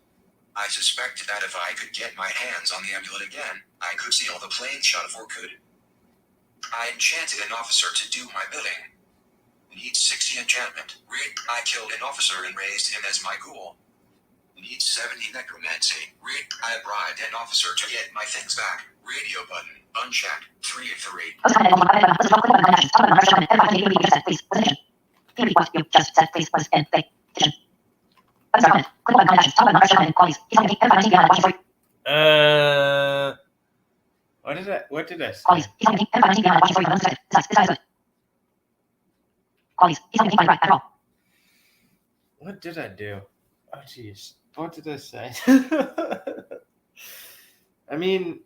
I suspected that if I could get my hands on the amulet again, I could seal the plane shut for good. I enchanted an officer to do my bidding. Need 60 enchantment. I killed an officer and raised him as my ghoul. Need 70 necromancy. I bribed an officer to get my things back. Radio button. Unchecked. 3 of 3. What did I say? What did I do? Oh, jeez. What did I say? I mean,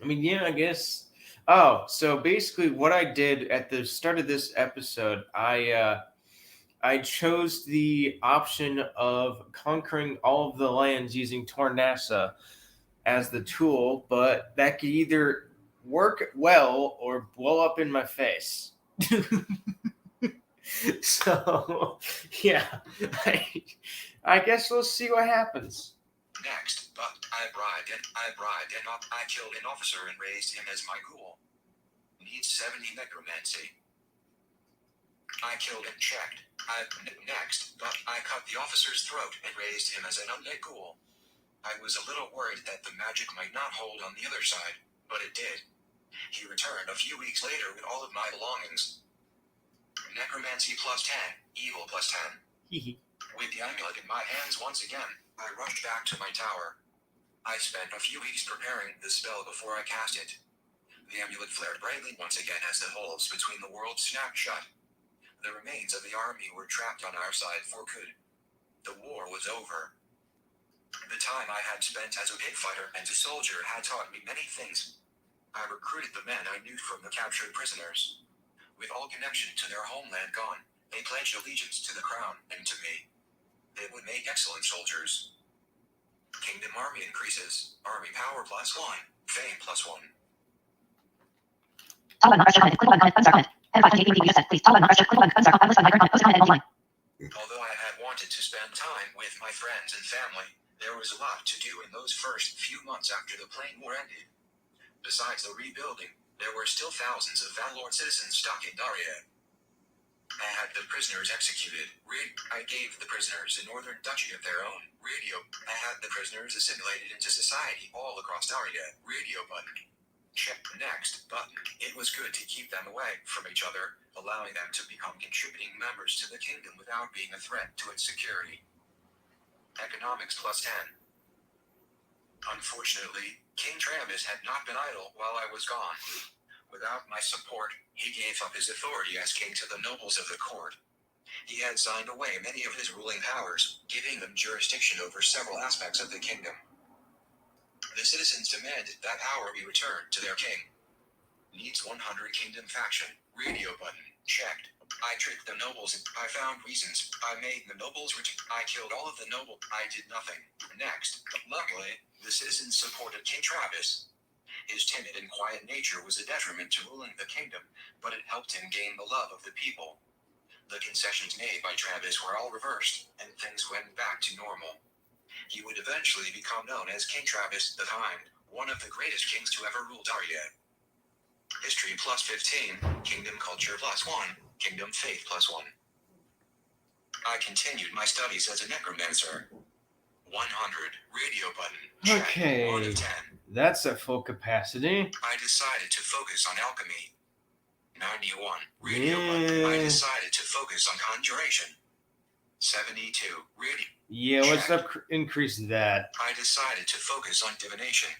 yeah, I guess. Oh, so basically what I did at the start of this episode, I chose the option of conquering all of the lands using Tornassa as the tool, but that could either work well or blow up in my face. So, yeah, I guess we'll see what happens. Next, but I killed an officer and raised him as my ghoul. Need 70 necromancy. I killed and checked. Next, but I cut the officer's throat and raised him as an undead ghoul. I was a little worried that the magic might not hold on the other side, but it did. He returned a few weeks later with all of my belongings. Necromancy +10, evil +10. With the amulet in my hands once again, I rushed back to my tower. I spent a few weeks preparing the spell before I cast it. The amulet flared brightly once again as the holes between the worlds snapped shut. The remains of the army were trapped on our side for good. The war was over. The time I had spent as a pit fighter and a soldier had taught me many things. I recruited the men I knew from the captured prisoners. With all connection to their homeland gone, they pledged allegiance to the crown and to me. They would make excellent soldiers. Kingdom army increases. Army power +1. Fame +1. Top button, refresh comment. Click button, comment, button start comment. Head 528 BB set, please. Top button, refresh, click button, button start, list button, micro comment, post comment, and line. Although I had wanted to spend time with my friends and family, there was a lot to do in those first few months after the Plain War ended. Besides the rebuilding, there were still thousands of Valorn citizens stuck in Daria. I had the prisoners executed. I gave the prisoners a northern duchy of their own. Radio. I had the prisoners assimilated into society all across Daria. Radio button. Check the next button. It was good to keep them away from each other, allowing them to become contributing members to the kingdom without being a threat to its security. Economics +10. Unfortunately, King Travis had not been idle while I was gone. Without my support, he gave up his authority as king to the nobles of the court. He had signed away many of his ruling powers, giving them jurisdiction over several aspects of the kingdom. The citizens demanded that power be returned to their king. Needs 100 kingdom faction. Radio button. Checked. I tricked the nobles. I found reasons. I made the nobles I killed all of the noble. I did nothing. Next. Luckily, the citizens supported King Travis. His timid and quiet nature was a detriment to ruling the kingdom, but it helped him gain the love of the people. The concessions made by Travis were all reversed, and things went back to normal. He would eventually become known as King Travis the Kind, one of the greatest kings to ever rule Daria. History +15, Kingdom Culture +1, Kingdom Faith +1. I continued my studies as a necromancer. 100, radio button. Check. Okay. 1 of 10. That's at full capacity. I decided to focus on alchemy. 91, radio button. I decided to focus on conjuration. 72, radio. Yeah, let's increase that. I decided to focus on divination.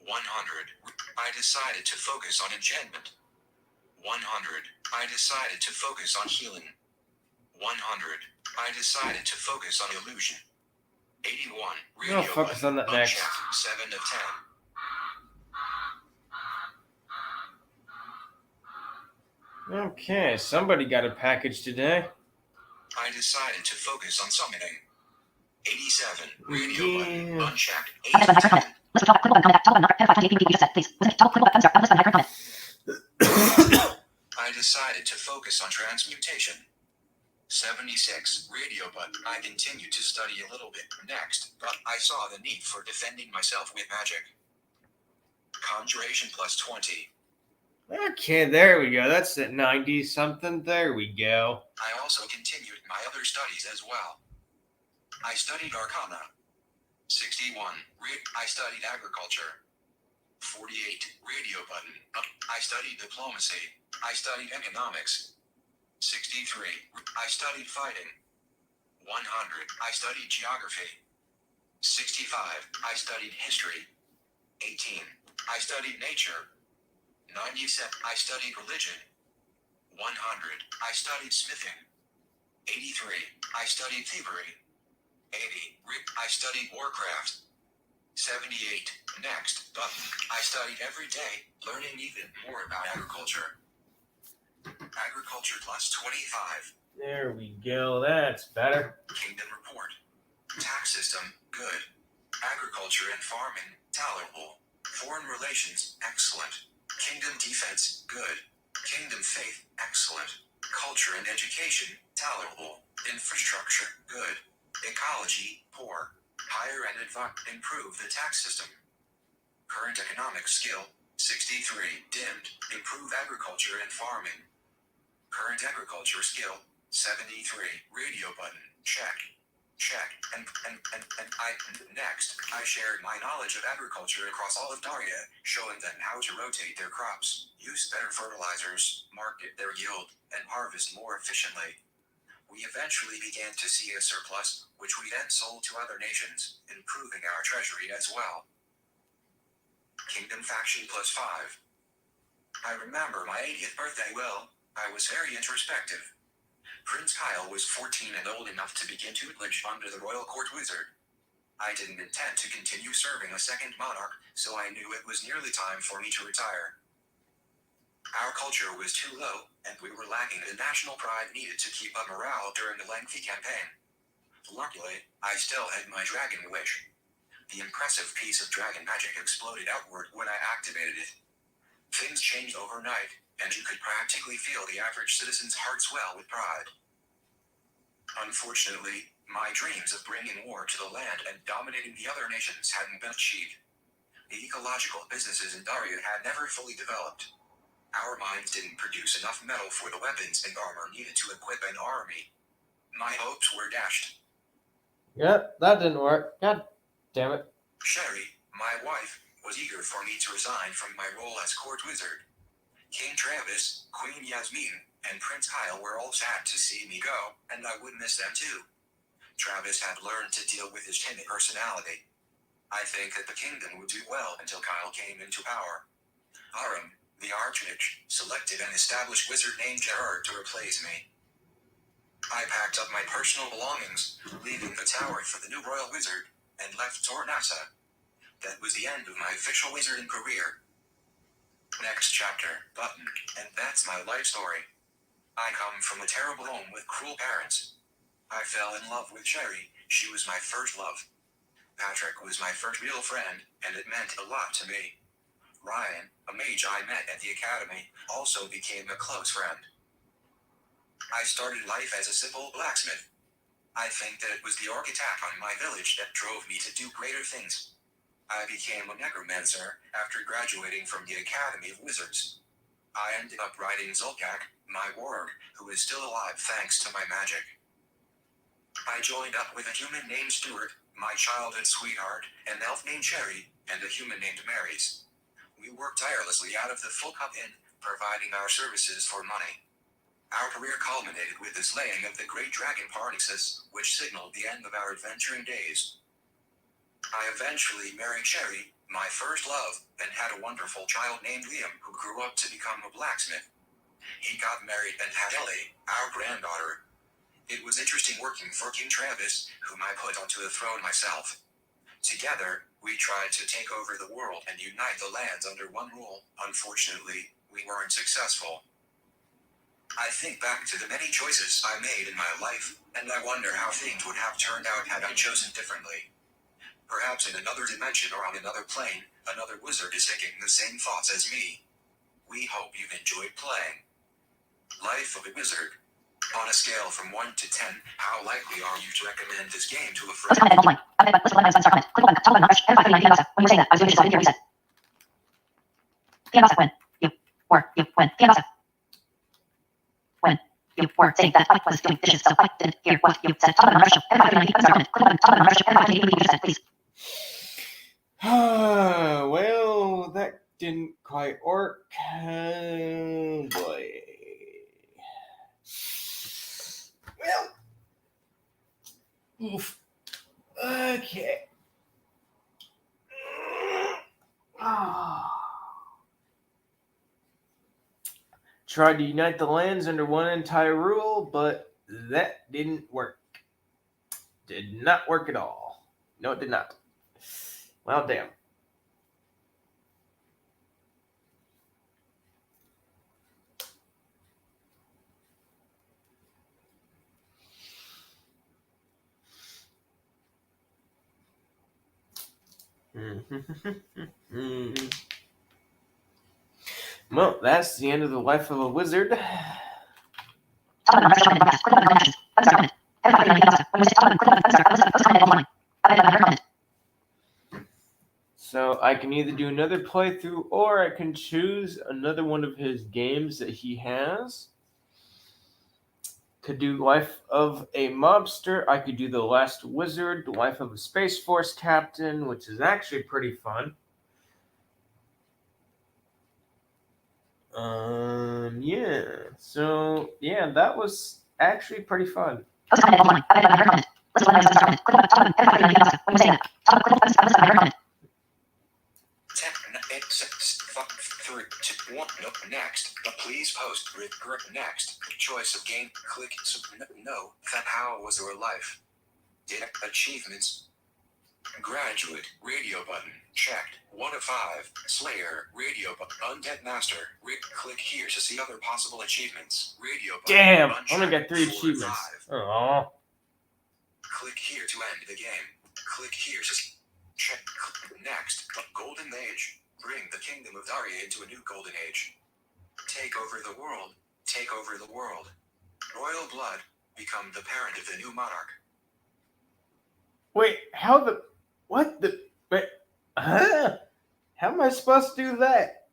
100. I decided to focus on enchantment. 100. I decided to focus on healing. 100. I decided to focus on illusion. 81. Radio We'll focus on that next. 7 of 10. Okay, somebody got a package today. I decided to focus on summoning. 87. Radio button. Unchecked. 8 Top of button, 10. list top, click button, comment, top button, head 528 BB set, please. Listen, top, click button, button start, list button, micro comment. I decided to focus on transmutation. 76. Radio button. I continued to study a little bit next, but I saw the need for defending myself with magic. Conjuration +20. Okay, there we go. That's at 90 something. There we go. I also continued my other studies as well. I studied Arcana. 61. I studied agriculture. 48. Radio button. I studied diplomacy. I studied economics. 63. I studied fighting. 100. I studied geography. 65. I studied history. 18. I studied nature. 97. I studied religion. 100. I studied smithing. 83. I studied thievery. 80. I studied warcraft. 78. Next button. I studied every day, learning even more about agriculture. Agriculture +25. There we go. That's better. Kingdom report. Tax system, good. Agriculture and farming, tolerable. Foreign relations, excellent. Kingdom defense, good. Kingdom faith, excellent. Culture and education, tolerable. Infrastructure, good. Ecology, poor. Hire and improve the tax system. Current economic skill, 63, dimmed. Improve agriculture and farming. Current agriculture skill, 73, radio button, check. Check. And next, I shared my knowledge of agriculture across all of Daria, showing them how to rotate their crops, use better fertilizers, market their yield, and harvest more efficiently. We eventually began to see a surplus, which we then sold to other nations, improving our treasury as well. Kingdom faction +5. I remember my 80th birthday well. I was very introspective. Prince Kyle was 14 and old enough to begin tutelage under the royal court wizard. I didn't intend to continue serving a second monarch, so I knew it was nearly time for me to retire. Our culture was too low, and we were lacking the national pride needed to keep up morale during the lengthy campaign. Luckily, I still had my dragon wish. The impressive piece of dragon magic exploded outward when I activated it. Things changed overnight, and you could practically feel the average citizen's heart swell with pride. Unfortunately, my dreams of bringing war to the land and dominating the other nations hadn't been achieved. The ecological businesses in Daria had never fully developed. Our mines didn't produce enough metal for the weapons and armor needed to equip an army. My hopes were dashed. Yep, that didn't work. God damn it. Sherry, my wife, was eager for me to resign from my role as court wizard. King Travis, Queen Yasmin, and Prince Kyle were all sad to see me go, and I would miss them too. Travis had learned to deal with his timid personality. I think that the kingdom would do well until Kyle came into power. Aram, the Archmage, selected an established wizard named Gerard to replace me. I packed up my personal belongings, leaving the tower for the new royal wizard, and left Tornasa. That was the end of my official wizarding career. Next chapter, button, and that's my life story. I come from a terrible home with cruel parents. I fell in love with Sherry. She was my first love. Patrick was my first real friend, and it meant a lot to me. Ryan, a mage I met at the academy, also became a close friend. I started life as a simple blacksmith. I think that it was the orc attack on my village that drove me to do greater things. I became a necromancer after graduating from the Academy of Wizards. I ended up riding Zulkak, my warg, who is still alive thanks to my magic. I joined up with a human named Stuart, my childhood sweetheart, an elf named Cherry, and a human named Marys. We worked tirelessly out of the Full Cup Inn, providing our services for money. Our career culminated with the slaying of the great dragon Parnixus, which signaled the end of our adventuring days. I eventually married Sherry, my first love, and had a wonderful child named Liam who grew up to become a blacksmith. He got married and had Ellie, our granddaughter. It was interesting working for King Travis, whom I put onto the throne myself. Together, we tried to take over the world and unite the lands under one rule. Unfortunately, we weren't successful. I think back to the many choices I made in my life, and I wonder how things would have turned out had I chosen differently. Perhaps in another dimension or on another plane, another wizard is thinking the same thoughts as me. We hope you've enjoyed playing Life of a Wizard. On a scale from 1 to 10, how likely are you to recommend this game to a List friend? comment and multiply. Update button. List 11 start comment. Click button. Top button. Refresh. M5 39 PM When you were saying that, I was doing this, so I didn't hear what you said. PM when. You. Or. You. When. PM when. You were saying that I was doing dishes, so I didn't hear what you said. Top button. Refresh. M5 39 PM start comment. Click button. Top button. Refresh. M5 39 PM you just said, please. Well, that didn't quite work. Boy. Well. Oof. Okay. Tried to unite the lands under one entire rule, but that didn't work. Did not work at all. No, it did not. Well, damn. Well, that's the end of the life of a wizard. Top button. Refresh. Comment. Broadcast. Click button. Comment. Button start comment. M5 39 PM when you say top button. Click button. Button start. Post comment and multiply. Update button. Comment. So I can either do another playthrough or I can choose another one of his games that he has. Could do Life of a Mobster. I could do The Last Wizard, Life of a Space Force Captain, which is actually pretty fun. Yeah. So, yeah, that was actually pretty fun. Post comment and multiply. Update button. Comment. List 11 start comment. Click button. Top button. M5 39 PM when you say that. Top button. Click button. Button start comment. 10, 8, 6, 5, 3, 2, 1. No, next. Please post. Next. Choice of game. Click. No. How was your life? Did achievements? Graduate, radio button, checked. 1 of 5. Slayer, radio button. Undead Master, click here to see other possible achievements. Radio button. Damn, unchecked. only got 3 4 of achievements. 5. Oh. Click here to end the game. Click here to check. Next, Golden Age. Bring the Kingdom of Daria into a new Golden Age. Take over the world. Take over the world. Royal blood. Become the parent of the new monarch. Wait, how the... What the... Wait, huh? How am I supposed to do that?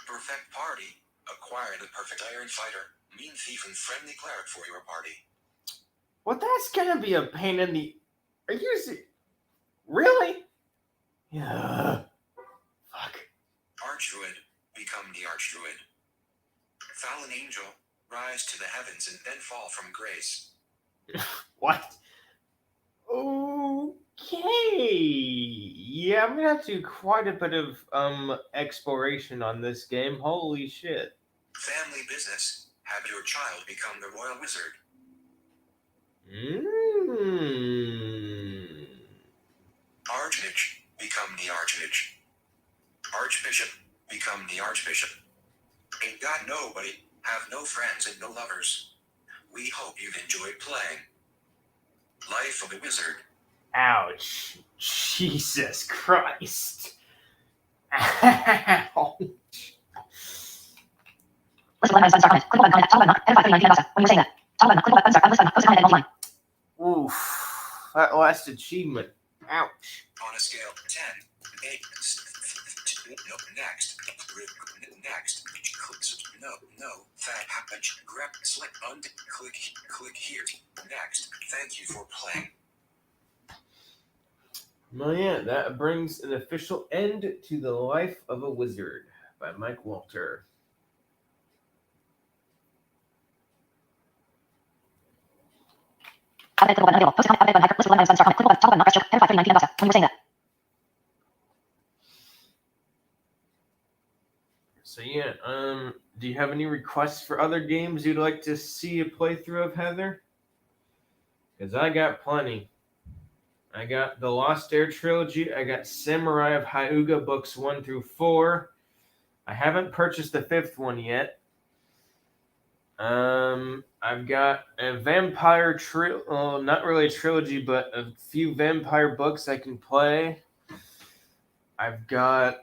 Perfect party. Acquire the perfect Iron Fighter, mean thief and friendly cleric for your party. Well, that's gonna be a pain in the... Are you serious? Really? Yeah. Fuck. Archdruid. Become the Archdruid. Fallen angel. Rise to the heavens and then fall from grace. What? Okay. Yeah, I'm gonna have to do quite a bit of exploration on this game. Holy shit. Family business. Have your child become the royal wizard. Archmage. Become the Archmage. Archbishop. Become the Archbishop. Ain't got nobody. Have no friends and no lovers. We hope you've enjoyed playing. Life of a Wizard. Ouch. Jesus Christ. Ow. List of line items, comment. Click the button, top button, F539 when you say that. Top button, click the button, list of post comment, multiply. Oof. That last achievement. Ouch. On a scale 10, 8, no, next, next, no, fat, grab, select, click here, next, thank you for playing. Well, yeah, that brings an official end to The Life of a Wizard by Mike Walter. Comment, click the button, available. Post comment, button, list of line items, comment. Click the button, top button, F539 when you say that. So yeah, do you have any requests for other games you'd like to see a playthrough of, Heather? Because I got plenty. I got the Lost Air trilogy. I got Samurai of Hyuga books 1 through 4. I haven't purchased the 5th one yet. I've got a vampire not really a trilogy, but a few vampire books I can play. I've got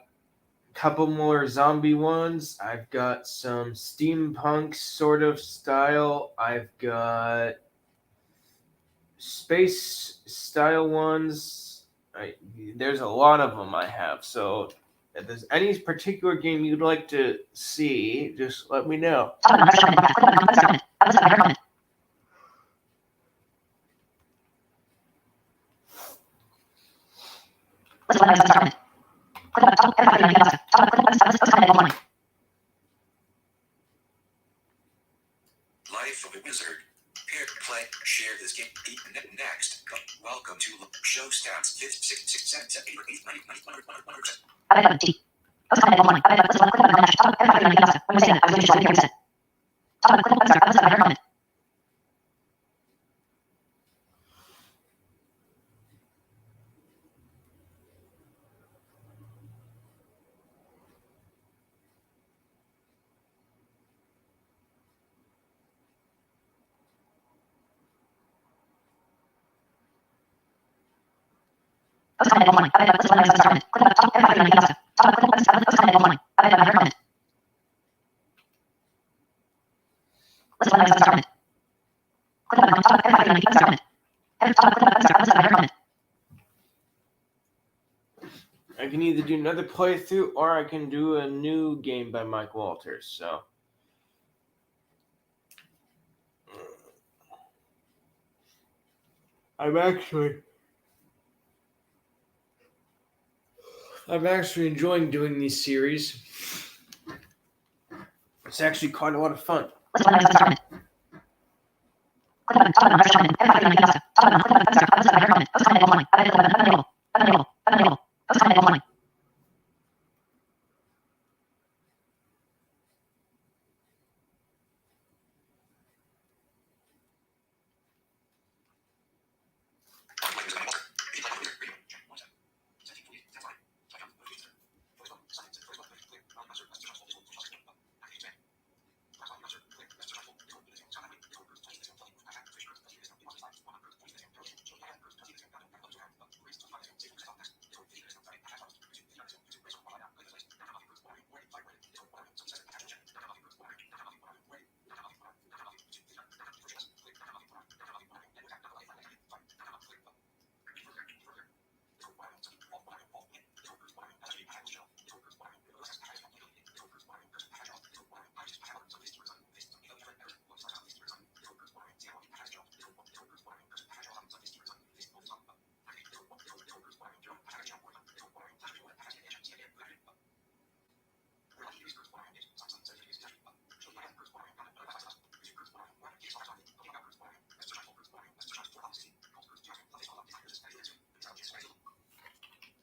couple more zombie ones. I've got some steampunk sort of style. I've got space style ones. There's a lot of them I have. So if there's any particular game you'd like to see, just let me know. Top button, comment. Click the button, comment. List of comment. List of line items, comment. Click the button, top F539 top button, click the button, post comment, multiply. Life of a Wizard. Here, play, share this game. Next, welcome to show stats 5, 6, 7, 8, 9, 100%. Comment button, T. Post comment, multiply. List of line, click the button, top F539 when you say that. I was doing it, top button, click the button, list of comment. Post comment, multiply. List of line items, comment. Click the button, top F539 top button, click the button, post comment, multiply. Comment. List of line items, comment. Click the button, top F539 comment. Top button, click the button, list of comment. I can either do another playthrough or I can do a new game by Mike Walters. So I'm actually enjoying doing these series. It's actually quite a lot of fun. List of line items, comment. Click the button, top button, comment. F539 top button, click the button, list of comment. Post comment, multiply. Click the button, available. Post comment, multiply.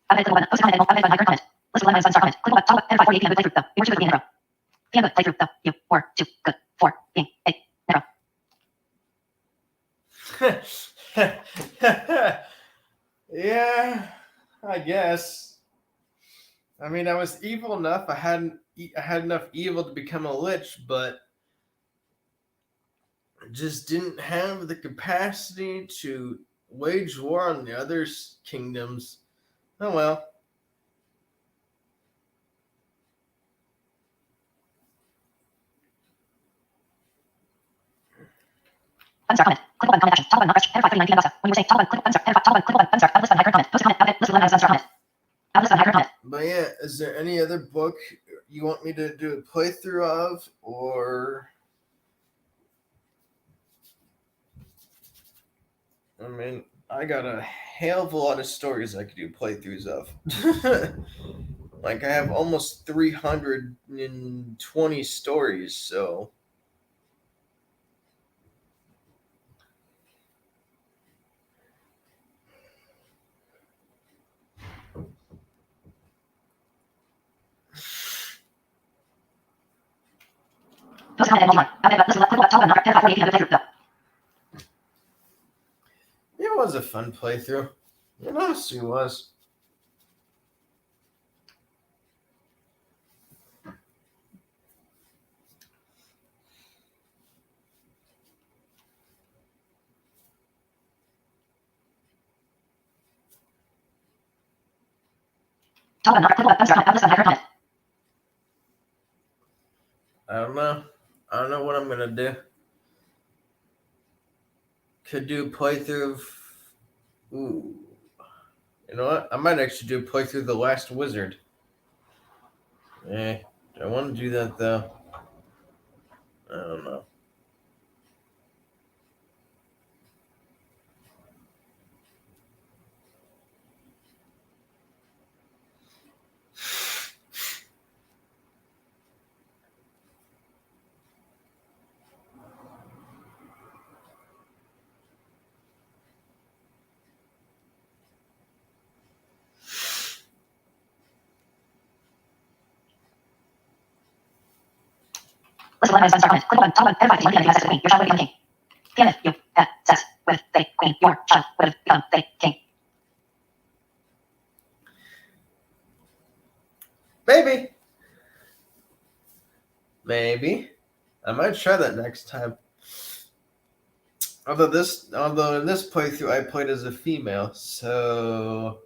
I've click button. Post comment. I've button. Comment. List of 11 7 star comment. Click button. Top. 5 4 PM playthrough. You were 2 at the intro. PM good. Playthrough. You 4 2 good 4 being 8 intro. Yeah, I guess. I mean, I was evil enough. I had enough evil to become a lich, but I just didn't have the capacity to wage war on the other kingdoms. Oh well. Button star comment. Click button. Comment action. Top button. Refresh. 5 39 PM. When you were saying top button. Click button. Star. Top button. Click button. Star. List button. Comment. Post comment. List of 11 7 star comment. List button. Comment. But yeah, is there any other book you want me to do a playthrough of, or? I mean, I got a hell of a lot of stories I could do playthroughs of. Like, I have almost 320 stories, so. Post comment. Multiply. List of click button. Top button. 5 4 PM playthrough. It was a fun playthrough. It honestly was. Top button. Click button. Star. List button. Comment. I don't know. I don't know what I'm gonna do. Could do a playthrough of. Ooh. You know what? I might actually do a playthrough of The Last Wizard. I want to do that though. I don't know. List of 11 7 star comment. Click button. Top button. 5 PM. Access to the queen. Your child would become king. PM. You. Access with the queen. Your child would become the king. Maybe. I might try that next time. Although in this playthrough I played as a female, so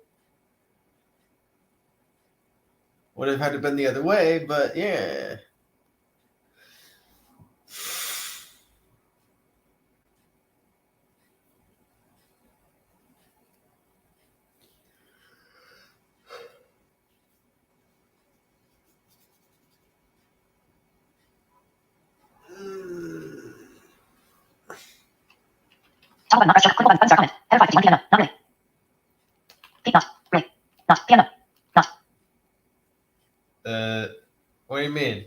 would have had to been the other way, but yeah. Top button. Refresh. Click button. Star comment. 5 PM. Not ready. Peak not. Ready. Not. PM. Not. What do you mean?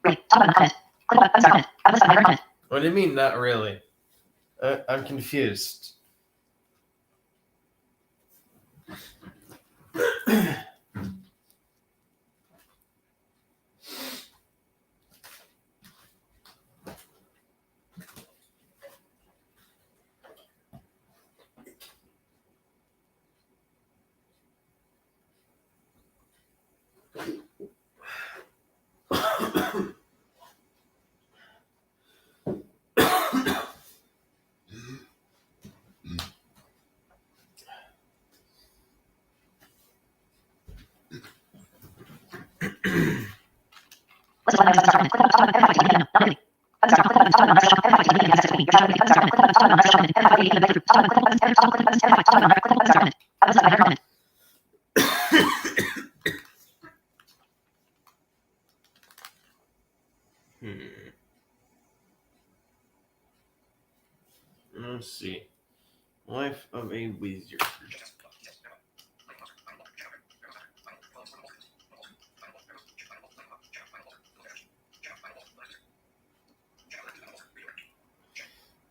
Ready. Top button. Comment. Click button. Star comment. List button. Comment. What do you mean, not really? I'm confused. List of 11 7 star comment. Click button. Top button. 5 PM. Not ready. Button star. Click button. Top button. Refresh. 5 PM. Access to the queen. Your child would become king. Click button. Top button. Refresh. 5 PM. Playthrough. Top button. Click button. Top button. Click button. Top button. Click button. Star comment. List button. Comment. Let's see. Life of a Wizard.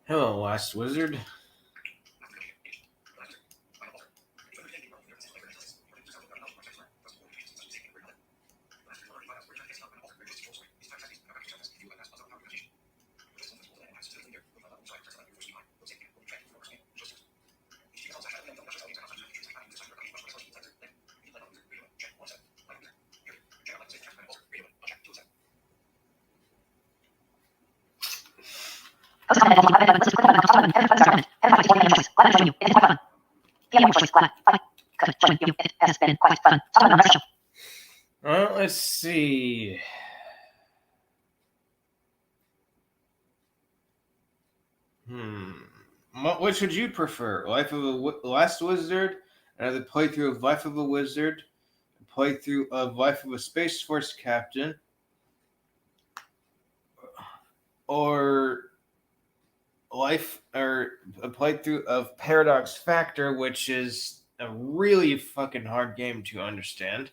Hello, Last Wizard. Post comment. Click button. List. Click button. Top button. Header. Button. Start comment. Header. 5 4 choice. Button. Join you. Edit button. PM choice. Button. 5. Cut. Join you. Edit. Has been quiet button. Top button. Refresh. Well, let's see. Which would you prefer? Life of a Last Wizard, another playthrough of Life of a Wizard, a playthrough of Life of a Space Force Captain, or a playthrough of Paradox Factor, which is a really fucking hard game to understand.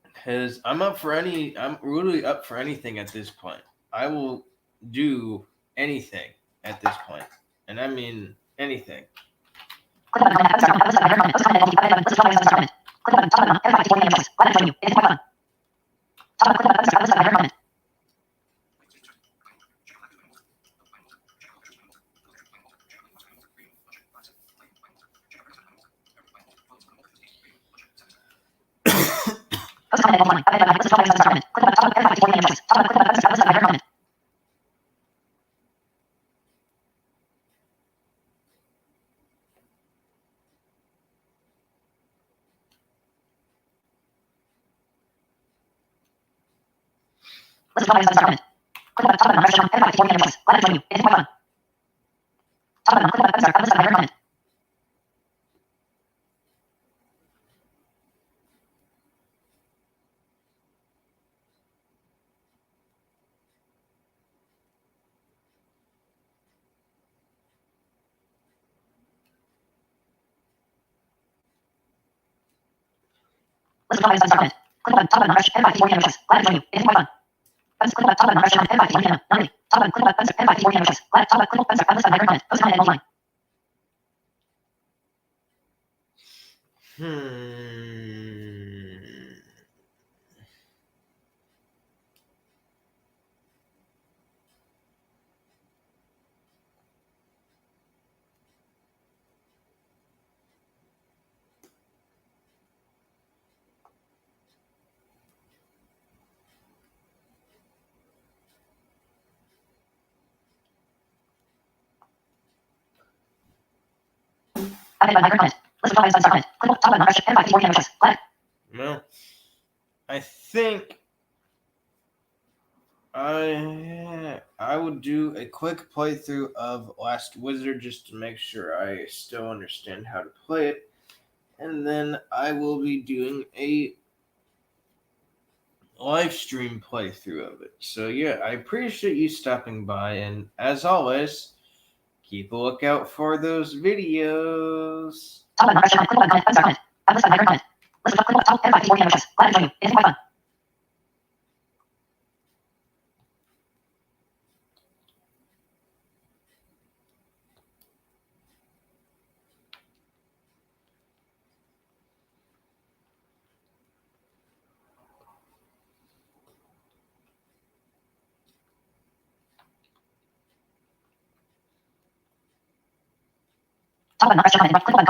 Because I'm really up for anything at this point. I will do anything at this point. And I mean anything. Click button. Button. Start comment. Button. Post comment. Click button. List. Top button. Start comment. Click button. Top button. Header. 5 4 choice. Button. Join you. Edit button. Top button. Click button. Start comment. Header. Comment. Post comment. Button. List. Top button. Start comment. Click button. Top button. Header. 5 4 choice. Top button. Click button. Start comment. Header. Comment. List. Top button. Start comment. Click button. Top button. Refresh. Header. 5 4 choice. Button. Join you. Edit button. Top button. Click button. Start comment. Header. Comment. List. Top button. Start comment. Click button. Top button. Refresh. Header. 5 4 choice. Button. Join you. Edit button. Click button. Top button. Refresh. Header. 5 4 None. Top button. Click button. Header. 5 4 choice. Top button. Click button. Start comment. Header. Comment. Post comment. Line. Header. Comment. List. Top button. Start comment. Click top button. Refresh. Header. 5 4 choice. Button. Well, I think I would do a quick playthrough of Last Wizard just to make sure I still understand how to play it. And then I will be doing a live stream playthrough of it. So yeah, I appreciate you stopping by, and as always, keep a lookout for those videos. Top button. Refresh. Click button. Comment. Start comment. List. Header. Comment. List. Click button. Top. Header. 5 4 choice. Button. Join you. Edit button. Top button. Refresh. Comment. Click button. Start comment. List. Header. Comment.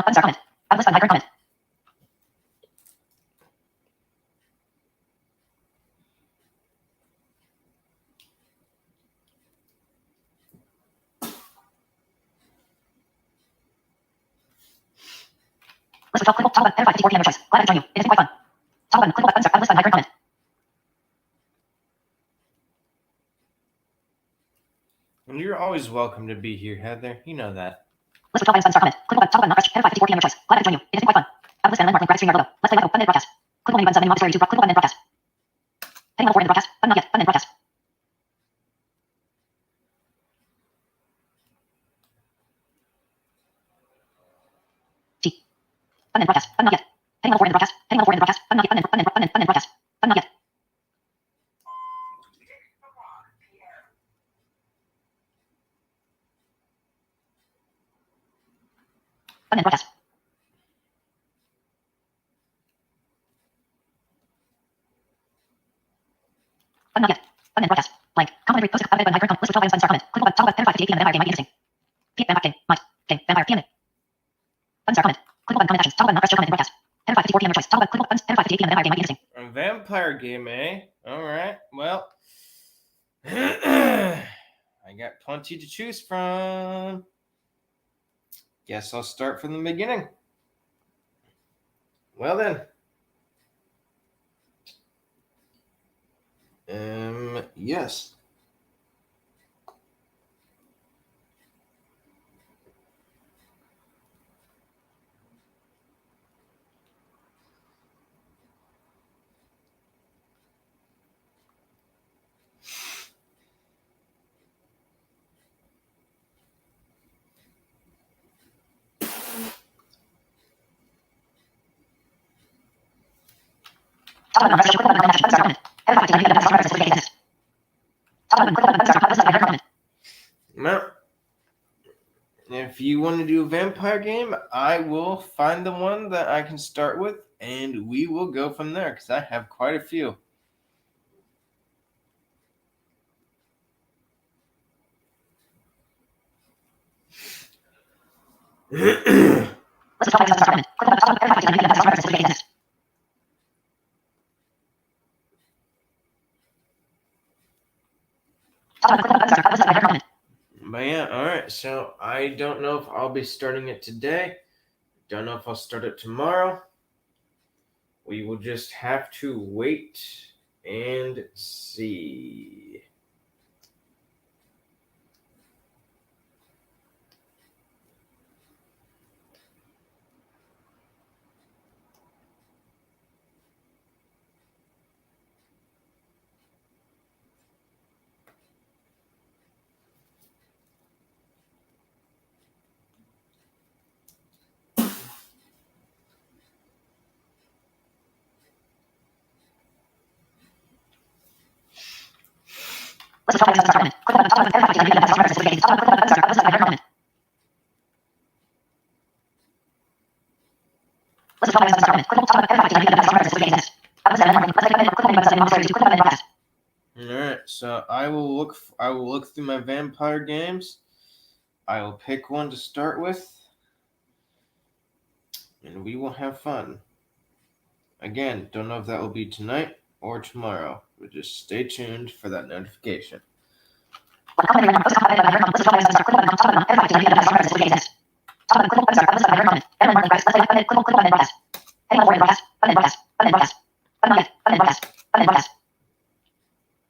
List. Top. Click top button. Header. 5 4 choice. Button. Join you. Edit button. Top button. Click button. Start list. Header. Comment. And you're always welcome to be here, Heather. You know that. List. Top button. Start comment. Click button. Top button. Refresh. Header. 5 4 choice. Button. Join you. Edit button. List and landmark link. Graphic screen logo. Let's play Lego. Button. Broadcast. Click on the button. 7 Monastery 2. Click button. Broadcast. Heading level 4 in the broadcast. Button. Not yet. Button. Broadcast. G. Button. Broadcast. Button. Not yet. Heading level 4 in the broadcast. Heading level 4 in the broadcast. Button. Not yet. Button. Broadcast. Button. Not yet. Button. Broadcast. Button. Not yet. Button. Broadcast. Blank. Complimentary post. Button. Button. List of 12 start comment. Click button. Top button. 5 to 8 p.m. Vampire game might be interesting. Vampire game. Might. Game. Vampire PM. Button. Start comment. Click button. Comment actions. Top button. Refresh. Comment. Broadcast. 5 to 4 p.m. choice. Top button. Click button. 5 to 8 p.m. Vampire game might be interesting. A vampire game, eh? All right. Well, I got plenty to choose from. Guess I'll start from the beginning. Well then. Yes. Top button, refresh, click button, action, button, start comment. Every 5 to 9 minutes, start with this. Top button, click button, start comment. Well, if you want to do a vampire game, I will find the one that I can start with, and we will go from there, because I have quite a few. List of top items, start comment. Click button, top button, every 5 to 9 minutes, start with this. Top button, click button, start comment. But yeah, alright, so I don't know if I'll be starting it today. Don't know if I'll start it tomorrow. We will just have to wait and see. List of top items, start comment. Click button, top button, every 5 to 9 minutes, start with this. Top button, click button, start comment. List of top items, start comment. Click top button, every 5 to 9 minutes, start with this. Alright, so I will look through my vampire games. I will pick one to start with, and we will have fun. Again, don't know if that will be tonight or tomorrow, but just stay tuned for that notification. Button,